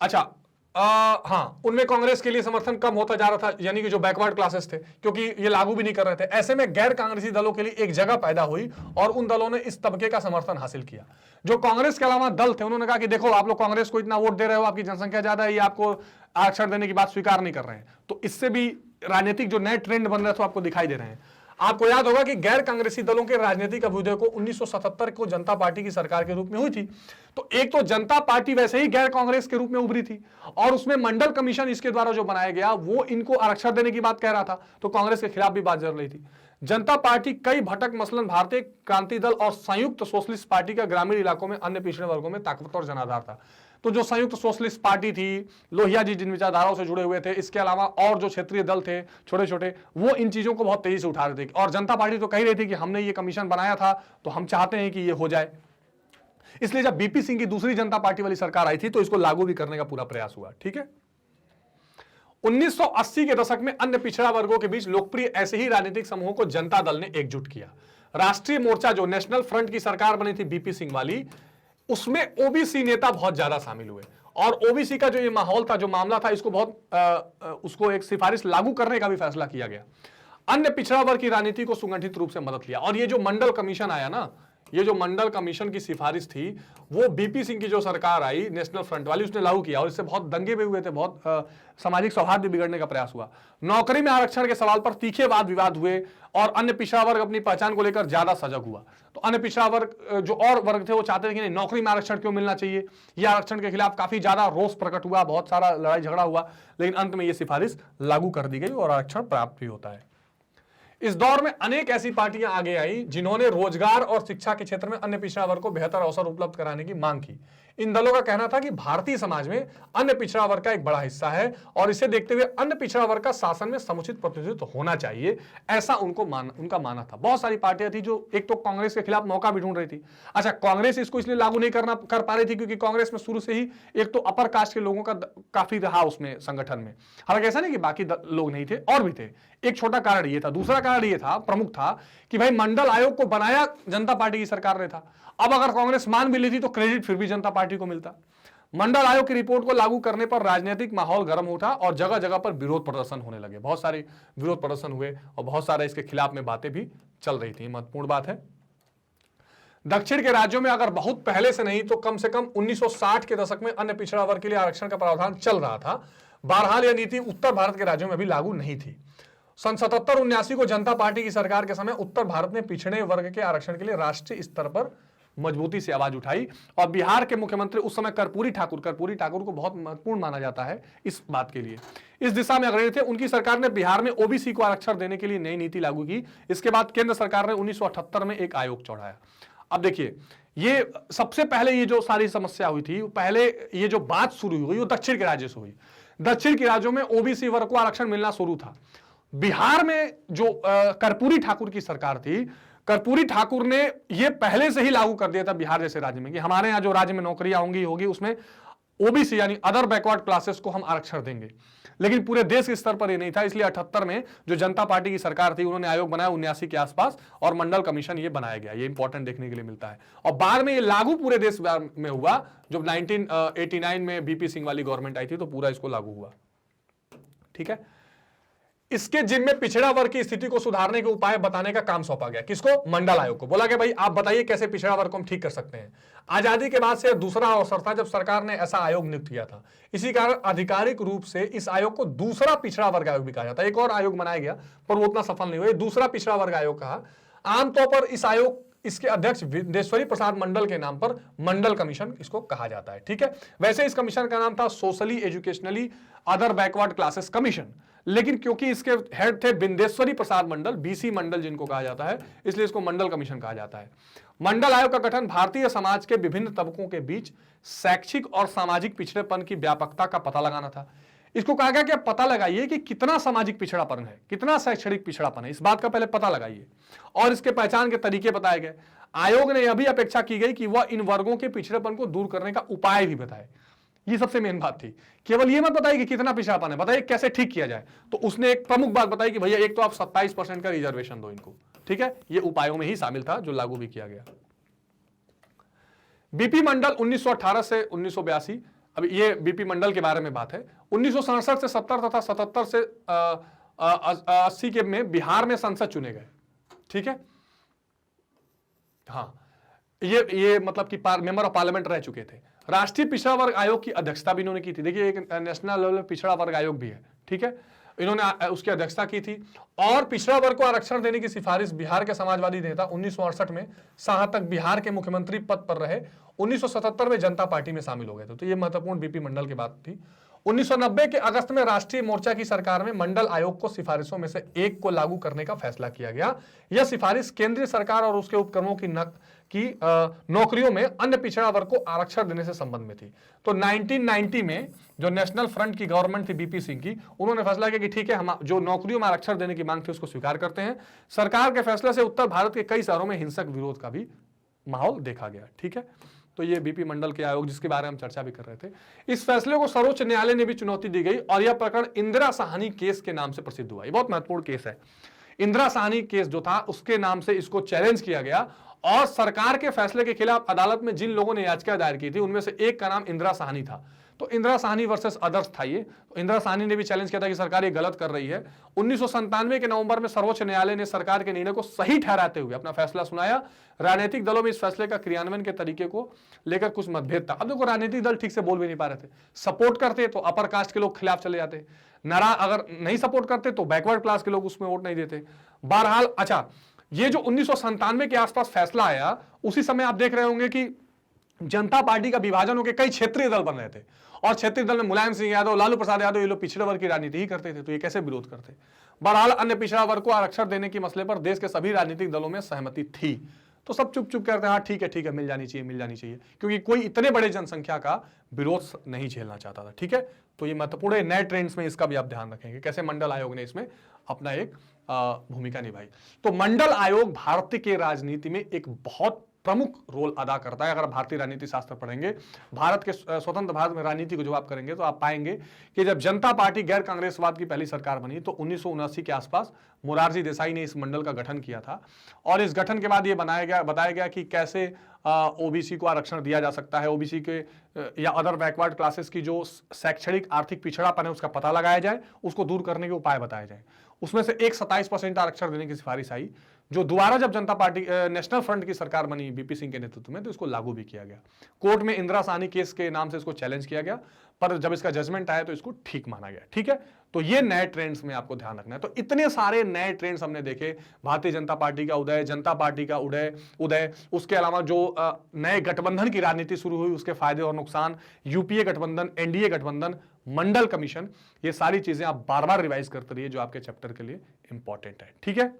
अच्छा, हाँ, उनमें कांग्रेस के लिए समर्थन कम होता जा रहा था, यानी कि जो बैकवर्ड क्लासेस थे, क्योंकि ये लागू भी नहीं कर रहे थे। ऐसे में गैर कांग्रेसी दलों के लिए एक जगह पैदा हुई और उन दलों ने इस तबके का समर्थन हासिल किया। जो कांग्रेस के अलावा दल थे उन्होंने कहा कि देखो आप लोग कांग्रेस को इतना वोट दे रहे हो, आपकी जनसंख्या ज्यादा है, ये आपको आरक्षण देने की बात स्वीकार नहीं कर रहे हैं। तो इससे भी राजनीतिक जो नए ट्रेंड बन रहे थे आपको दिखाई दे रहे हैं। आपको याद होगा कि गैर कांग्रेसी दलों के राजनीतिक अभ्युदय को 1977 को जनता पार्टी की सरकार के रूप में हुई थी। तो एक तो जनता पार्टी वैसे ही गैर कांग्रेस के रूप में उभरी थी, और उसमें मंडल कमीशन इसके द्वारा जो बनाया गया वो इनको आरक्षण देने की बात कह रहा था, तो कांग्रेस के खिलाफ भी बात चल रही थी। जनता पार्टी कई भटक, मसलन भारतीय क्रांति दल और संयुक्त सोशलिस्ट पार्टी का ग्रामीण इलाकों में अन्य पिछड़े वर्गों में ताकतवर जनाधार था। तो जो संयुक्त सोशलिस्ट पार्टी थी, लोहिया जी जिन विचारधाराओं से जुड़े हुए थे, इसके अलावा और जो क्षेत्रीय दल थे छोटे छोटे, वो इन चीजों को बहुत तेजी से उठा रहे थे। और जनता पार्टी तो कह रही थी कि हमने ये कमीशन बनाया था तो हम चाहते हैं कि ये हो जाए। इसलिए जब बीपी सिंह की दूसरी जनता पार्टी वाली सरकार आई थी तो इसको लागू भी करने का पूरा प्रयास हुआ। ठीक है। 1980 के दशक में अन्य पिछड़ा वर्गों के बीच लोकप्रिय ऐसे ही राजनीतिक समूहों को जनता दल ने एकजुट किया। राष्ट्रीय मोर्चा, जो नेशनल फ्रंट की सरकार बनी थी बीपी सिंह वाली, उसमें ओबीसी नेता बहुत ज्यादा शामिल हुए, और ओबीसी का जो ये माहौल था, जो मामला था, इसको बहुत उसको एक सिफारिश लागू करने का भी फैसला किया गया। अन्य पिछड़ा वर्ग की राजनीति को सुगठित रूप से मदद लिया। और ये जो मंडल कमीशन आया ना, ये जो मंडल कमीशन की सिफारिश थी, वो बीपी सिंह की जो सरकार आई नेशनल फ्रंट वाली, उसने लागू किया, और इससे बहुत दंगे भी हुए थे, बहुत सामाजिक सौहार्द भी बिगड़ने का प्रयास हुआ। नौकरी में आरक्षण के सवाल पर तीखे वाद विवाद हुए, और अन्य पिछड़ा वर्ग अपनी पहचान को लेकर ज्यादा सजग हुआ। तो अन्य पिछड़ा वर्ग जो और वर्ग थे वो चाहते थे कि नहीं, नौकरी में आरक्षण क्यों मिलना चाहिए, ये आरक्षण के खिलाफ काफी ज्यादा रोष प्रकट हुआ, बहुत सारा लड़ाई झगड़ा हुआ, लेकिन अंत में ये सिफारिश लागू कर दी गई और आरक्षण प्राप्त भी होता है। इस दौर में अनेक ऐसी पार्टियां आगे आई जिन्होंने रोजगार और शिक्षा के क्षेत्र में अन्य पिछड़ा वर्ग को बेहतर अवसर उपलब्ध कराने की मांग की। इन दलों का कहना था कि भारतीय समाज में अन्य पिछड़ा वर्ग का एक बड़ा हिस्सा है, और इसे देखते हुए अन्य पिछड़ा वर्ग का शासन में समुचित प्रतिनिधित्व होना चाहिए, ऐसा उनका मानना था। बहुत सारी पार्टियां थी जो एक तो कांग्रेस के खिलाफ मौका भी ढूंढ रही थी। अच्छा, कांग्रेस इसको इसलिए लागू नहीं कर पा रही थी क्योंकि कांग्रेस में शुरू से ही एक तो अपर कास्ट के लोगों का काफी रहा उसमें संगठन में। हालांकि ऐसा नहीं कि बाकी लोग नहीं थे, और भी थे। एक छोटा कारण ये था। दूसरा कारण ये था, प्रमुख था, कि भाई मंडल आयोग को बनाया जनता पार्टी की सरकार ने था। अब अगर कांग्रेस मान भी लेती तो क्रेडिट फिर भी जनता पार्टी को मिलता। मंडल आयोग की रिपोर्ट को लागू करने पर राजनीतिक माहौल गर्म उठा और जगह जगह पर विरोध प्रदर्शन होने लगे। बहुत सारे विरोध प्रदर्शन हुए और बहुत सारे इसके खिलाफ में बातें भी चल रही थी। महत्वपूर्ण बात है, दक्षिण के राज्यों में अगर बहुत पहले से नहीं तो कम से कम 1960 के दशक में अन्य पिछड़ा वर्ग के लिए आरक्षण का प्रावधान चल रहा था। बहरहाल यह नीति उत्तर भारत के राज्यों में भी लागू नहीं थी। सन 77-79 को जनता पार्टी की सरकार के समय उत्तर भारत ने पिछड़े वर्ग के आरक्षण के लिए राष्ट्रीय स्तर पर मजबूती से आवाज उठाई, और बिहार के मुख्यमंत्री उस समय कर्पूरी ठाकुर को बहुत महत्वपूर्ण माना जाता है इस बात के लिए, इस दिशा में अग्रणी थे। उनकी सरकार ने बिहार में ओबीसी को आरक्षण देने के लिए नई नीति लागू की। इसके बाद केंद्र सरकार ने 1978 में एक आयोग चढ़ाया। अब देखिए, ये सबसे पहले ये जो सारी समस्या हुई थी, पहले ये जो बात शुरू हुई वो दक्षिण के राज्यों से हुई। दक्षिण के राज्यों में ओबीसी वर्ग को आरक्षण मिलना शुरू था। बिहार में जो कर्पूरी ठाकुर की सरकार थी, कर्पूरी ठाकुर ने यह पहले से ही लागू कर दिया था बिहार जैसे राज्य में कि हमारे यहां जो राज्य में नौकरियां होगी उसमें ओबीसी यानी अदर बैकवर्ड क्लासेस को हम आरक्षण देंगे। लेकिन पूरे देश के स्तर पर यह नहीं था, इसलिए 78 में जो जनता पार्टी की सरकार थी उन्होंने आयोग बनाया 79 के आसपास, और मंडल कमीशन ये बनाया गया। ये इंपॉर्टेंट देखने के लिए मिलता है। और बाद में ये लागू पूरे देश में हुआ। जब 1989 में बीपी सिंह वाली गवर्नमेंट आई थी तो पूरा इसको लागू हुआ। ठीक है। इसके जिम्मे पिछड़ा वर्ग की स्थिति को सुधारने के उपाय बताने का काम सौंपा गया। किसको? मंडल आयोग को। बोला गया भाई आप बताइए कैसे पिछड़ा वर्ग को हम ठीक कर सकते हैं। आजादी के बाद से दूसरा अवसर था जब सरकार ने ऐसा आयोग नियुक्त किया था। इसी कारण आधिकारिक रूप से इस आयोग को दूसरा पिछड़ा वर्ग आयोग भी कहा जाता है। एक और आयोग बनाया गया पर वो उतना सफल नहीं हुआ, दूसरा पिछड़ा वर्ग आयोग कहा। आमतौर पर इस आयोग इसके अध्यक्ष विदेश्वरी प्रसाद मंडल के नाम पर मंडल कमीशन इसको कहा जाता है। ठीक है, वैसे इस कमीशन का नाम था socially educationally other backward classes commission, लेकिन क्योंकि इसके हेड थे बिंदेश्वरी प्रसाद मंडल, बीसी मंडल जिनको कहा जाता है, इसलिए इसको मंडल कमीशन कहा जाता है। मंडल आयोग का गठन भारतीय समाज के विभिन्न तबकों के बीच शैक्षिक और सामाजिक पिछड़ेपन की व्यापकता का पता लगाना था। इसको कहा गया कि आप पता लगाइए कि कितना सामाजिक पिछड़ापन है, कितना शैक्षणिक पिछड़ापन है, इस बात का पहले पता लगाइए और इसके पहचान के तरीके बताए गए। आयोग ने यह भी अपेक्षा की गई कि वह इन वर्गों के पिछड़ेपन को दूर करने का उपाय भी बताए। ये सबसे मेन बात थी, केवल ये मत बताइए कि कितना पिछड़ापन है, बताइए कैसे ठीक किया जाए। तो उसने एक प्रमुख बात बताई कि भैया एक तो आप 27% का रिजर्वेशन दो इनको। ठीक है, ये उपायों में ही शामिल था जो लागू भी किया गया। बीपी मंडल 1918 से 1982, अब ये बीपी मंडल के बारे में बात है। 1967 से 70 तथा 77 से 80 के में बिहार में सांसद चुने गए। ठीक है, हाँ, ये मतलब कि मेंबर ऑफ पार्लियामेंट रह चुके थे। राष्ट्रीय पिछड़ा वर्ग आयोग की अध्यक्षता भी इन्होंने की थी। देखिए एक नेशनल लेवल पिछड़ा वर्ग आयोग भी है। ठीक है, इन्होंने उसकी अध्यक्षता की थी और पिछड़ा वर्ग को आरक्षण देने की सिफारिश बिहार के समाजवादी नेता 1968 में शाह तक बिहार के मुख्यमंत्री पद पर रहे, 1977 में जनता पार्टी में शामिल हो गए थे। तो ये महत्वपूर्ण बीपी मंडल की बात थी। 1990 के अगस्त में राष्ट्रीय मोर्चा की सरकार में मंडल आयोग को सिफारिशों में से एक को लागू करने का फैसला किया गया। यह सिफारिश केंद्रीय सरकार और उसके उपक्रमों की नौकरियों में अन्य पिछड़ा वर्ग को आरक्षण देने से संबंध में थी। तो 1990 में जो नेशनल फ्रंट की गवर्नमेंट थी बीपी सिंह की, उन्होंने फैसला किया कि ठीक है, हम जो नौकरियों में आरक्षण देने की मांग थी उसको स्वीकार करते हैं। सरकार के फैसले से उत्तर भारत के कई शहरों में हिंसक विरोध का भी माहौल देखा गया। ठीक है, तो ये बीपी मंडल के आयोग जिसके बारे में हम चर्चा भी कर रहे थे। इस फैसले को सर्वोच्च न्यायालय ने भी चुनौती दी गई और यह प्रकरण इंदिरा साहनी केस के नाम से प्रसिद्ध हुआ। ये बहुत महत्वपूर्ण केस है। इंदिरा साहनी केस जो था उसके नाम से इसको चैलेंज किया गया और सरकार के फैसले के खिलाफ अदालत में जिन लोगों ने याचिका दायर की थी उनमें से एक का नाम इंदिरा साहनी था। तो इंदिरा साहनी वर्सेस अदर्स था ये। तो इंदिरा साहनी ने भी चैलेंज किया था कि सरकार ये गलत कर रही है। 1997 के नवंबर में सर्वोच्च न्यायालय ने सरकार के निर्णय को सही ठहराते हुए अपना फैसला सुनाया। राजनीतिक दलों में इस फैसले का क्रियान्वयन के तरीके को लेकर कुछ मतभेद था। अब देखो, राजनीतिक दल ठीक से बोल भी नहीं पा रहे थे। सपोर्ट करते तो अपर कास्ट के लोग खिलाफ चले जाते, नाराज अगर नहीं सपोर्ट करते तो बैकवर्ड क्लास के लोग उसमें वोट नहीं देते। बहरहाल अच्छा, ये जो 1997 के आसपास फैसला आया उसी समय आप देख रहे होंगे कि जनता पार्टी का विभाजन होकर कई क्षेत्रीय दल बन रहे थे और क्षेत्रीय दल में मुलायम सिंह यादव, लालू प्रसाद यादव, ये लोग पिछड़े वर्ग की राजनीति ही करते थे। तो ये कैसे विरोध करते? बहरहाल अन्य पिछड़ा वर्ग को आरक्षण देने के मसले पर देश के सभी राजनीतिक दलों में सहमति थी। तो सब चुप चुप करते हैं, हाँ ठीक है मिल जानी चाहिए, क्योंकि कोई इतने बड़े जनसंख्या का विरोध नहीं झेलना चाहता था। ठीक है, तो ये महत्वपूर्ण नए ट्रेंड्स में इसका भी आप ध्यान रखेंगे कैसे मंडल आयोग ने इसमें अपना एक भूमिका निभाई। तो मंडल आयोग भारत के राजनीति में एक बहुत प्रमुख रोल अदा करता है। अगर भारतीय राजनीति शास्त्र पढ़ेंगे, भारत के स्वतंत्र भारत में राजनीति को जब आप करेंगे तो आप पाएंगे कि जब जनता पार्टी गैर कांग्रेसवाद की पहली सरकार बनी तो 1979 के आसपास मोरारजी देसाई ने इस मंडल का गठन किया था और इस गठन के बाद ये बताया गया कि कैसे ओबीसी को आरक्षण दिया जा सकता है, ओबीसी के या अदर बैकवर्ड क्लासेस की जो शैक्षणिक आर्थिक पिछड़ापन है उसका पता लगाया जाए, उसको दूर करने के उपाय बताए जाए। उसमें से एक 27% आरक्षण देने की सिफारिश आई, जो दोबारा जब जनता पार्टी नेशनल फ्रंट की सरकार बनी बीपी सिंह के नेतृत्व में तो इसको लागू भी किया गया। कोर्ट में इंदिरा साहनी केस के नाम से इसको चैलेंज किया गया, पर जब इसका जजमेंट आया तो इसको ठीक माना गया। ठीक है, तो ये नए ट्रेंड्स में आपको ध्यान रखना है। तो इतने सारे नए ट्रेंड्स हमने देखे, भारतीय जनता पार्टी का उदय, जनता पार्टी का उदय, उसके अलावा जो नए गठबंधन की राजनीति शुरू हुई उसके फायदे और नुकसान, यूपीए गठबंधन, एनडीए गठबंधन, मंडल कमीशन, ये सारी चीजें आप बार बार रिवाइज करते रहिए जो आपके चैप्टर के लिए इंपॉर्टेंट है। ठीक है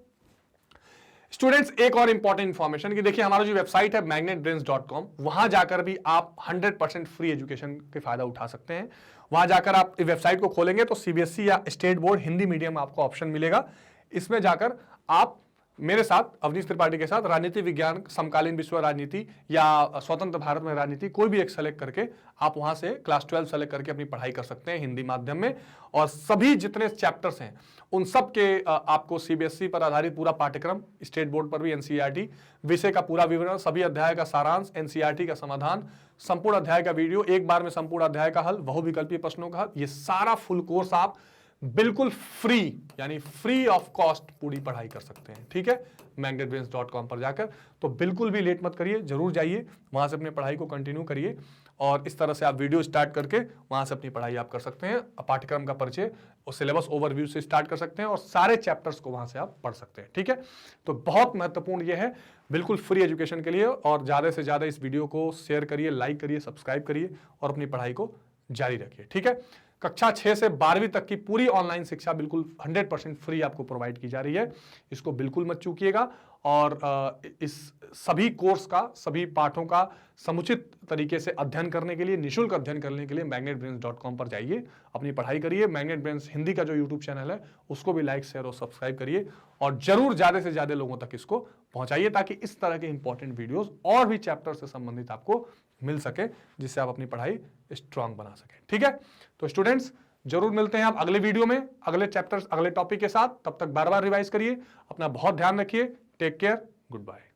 स्टूडेंट्स, एक और इंपॉर्टेंट इंफॉर्मेशन कि देखिए हमारा जो वेबसाइट है magnetbrains.com, वहां जाकर भी आप 100% फ्री एजुकेशन के फायदा उठा सकते हैं। वहां जाकर आप वेबसाइट को खोलेंगे तो सीबीएसई या स्टेट बोर्ड हिंदी मीडियम आपको ऑप्शन मिलेगा। इसमें जाकर आप मेरे साथ, अवनीश त्रिपाठी के साथ राजनीति विज्ञान, समकालीन विश्व राजनीति या स्वतंत्र भारत में राजनीति, कोई भी एक सेलेक्ट करके आप वहां से क्लास 12 सेलेक्ट करके अपनी पढ़ाई कर सकते हैं हिंदी माध्यम में। और सभी जितने चैप्टर्स हैं उन सब के आपको सीबीएसई पर आधारित पूरा पाठ्यक्रम, स्टेट बोर्ड पर भी एनसीईआरटी, विषय का पूरा विवरण, सभी अध्याय का सारांश, एनसीईआरटी का समाधान, संपूर्ण अध्याय का वीडियो, एक बार में संपूर्ण अध्याय का हल, बहुविकल्पीय प्रश्नों का हल, ये सारा फुल कोर्स आप बिल्कुल फ्री, यानी फ्री ऑफ कॉस्ट पूरी पढ़ाई कर सकते हैं। ठीक है, magnetbrains.com पर जाकर। तो बिल्कुल भी लेट मत करिए, जरूर जाइए, वहां से अपनी पढ़ाई को कंटिन्यू करिए और इस तरह से आप वीडियो स्टार्ट करके वहां से अपनी पढ़ाई आप कर सकते हैं। पाठ्यक्रम का परिचय और सिलेबस ओवरव्यू से स्टार्ट कर सकते हैं और सारे चैप्टर्स को वहां से आप पढ़ सकते हैं। ठीक है, तो बहुत महत्वपूर्ण यह है, बिल्कुल फ्री एजुकेशन के लिए। और ज्यादा से ज्यादा इस वीडियो को शेयर करिए, लाइक करिए, सब्सक्राइब करिए और अपनी पढ़ाई को जारी रखिए। ठीक है, कक्षा 6 से 12वीं तक की पूरी ऑनलाइन शिक्षा बिल्कुल 100% फ्री आपको प्रोवाइड की जा रही है। इसको बिल्कुल मत चूकिएगा और इस सभी कोर्स का, सभी पाठों का समुचित तरीके से अध्ययन करने के लिए, निःशुल्क अध्ययन करने के लिए magnetbrains.com पर जाइए, अपनी पढ़ाई करिए। मैग्नेट ब्रेन्स हिंदी का जो यूट्यूब चैनल है उसको भी लाइक, शेयर और सब्सक्राइब करिए और जरूर ज्यादा से ज्यादा लोगों तक इसको पहुंचाइए ताकि इस तरह के इंपॉर्टेंट वीडियोस और भी चैप्टर से संबंधित आपको मिल सके, जिससे आप अपनी पढ़ाई स्ट्रांग बना सकें। ठीक है, तो स्टूडेंट्स जरूर मिलते हैं आप अगले वीडियो में, अगले चैप्टर्स, अगले टॉपिक के साथ। तब तक बार बार रिवाइज करिए, अपना बहुत ध्यान रखिए। Take care, good bye.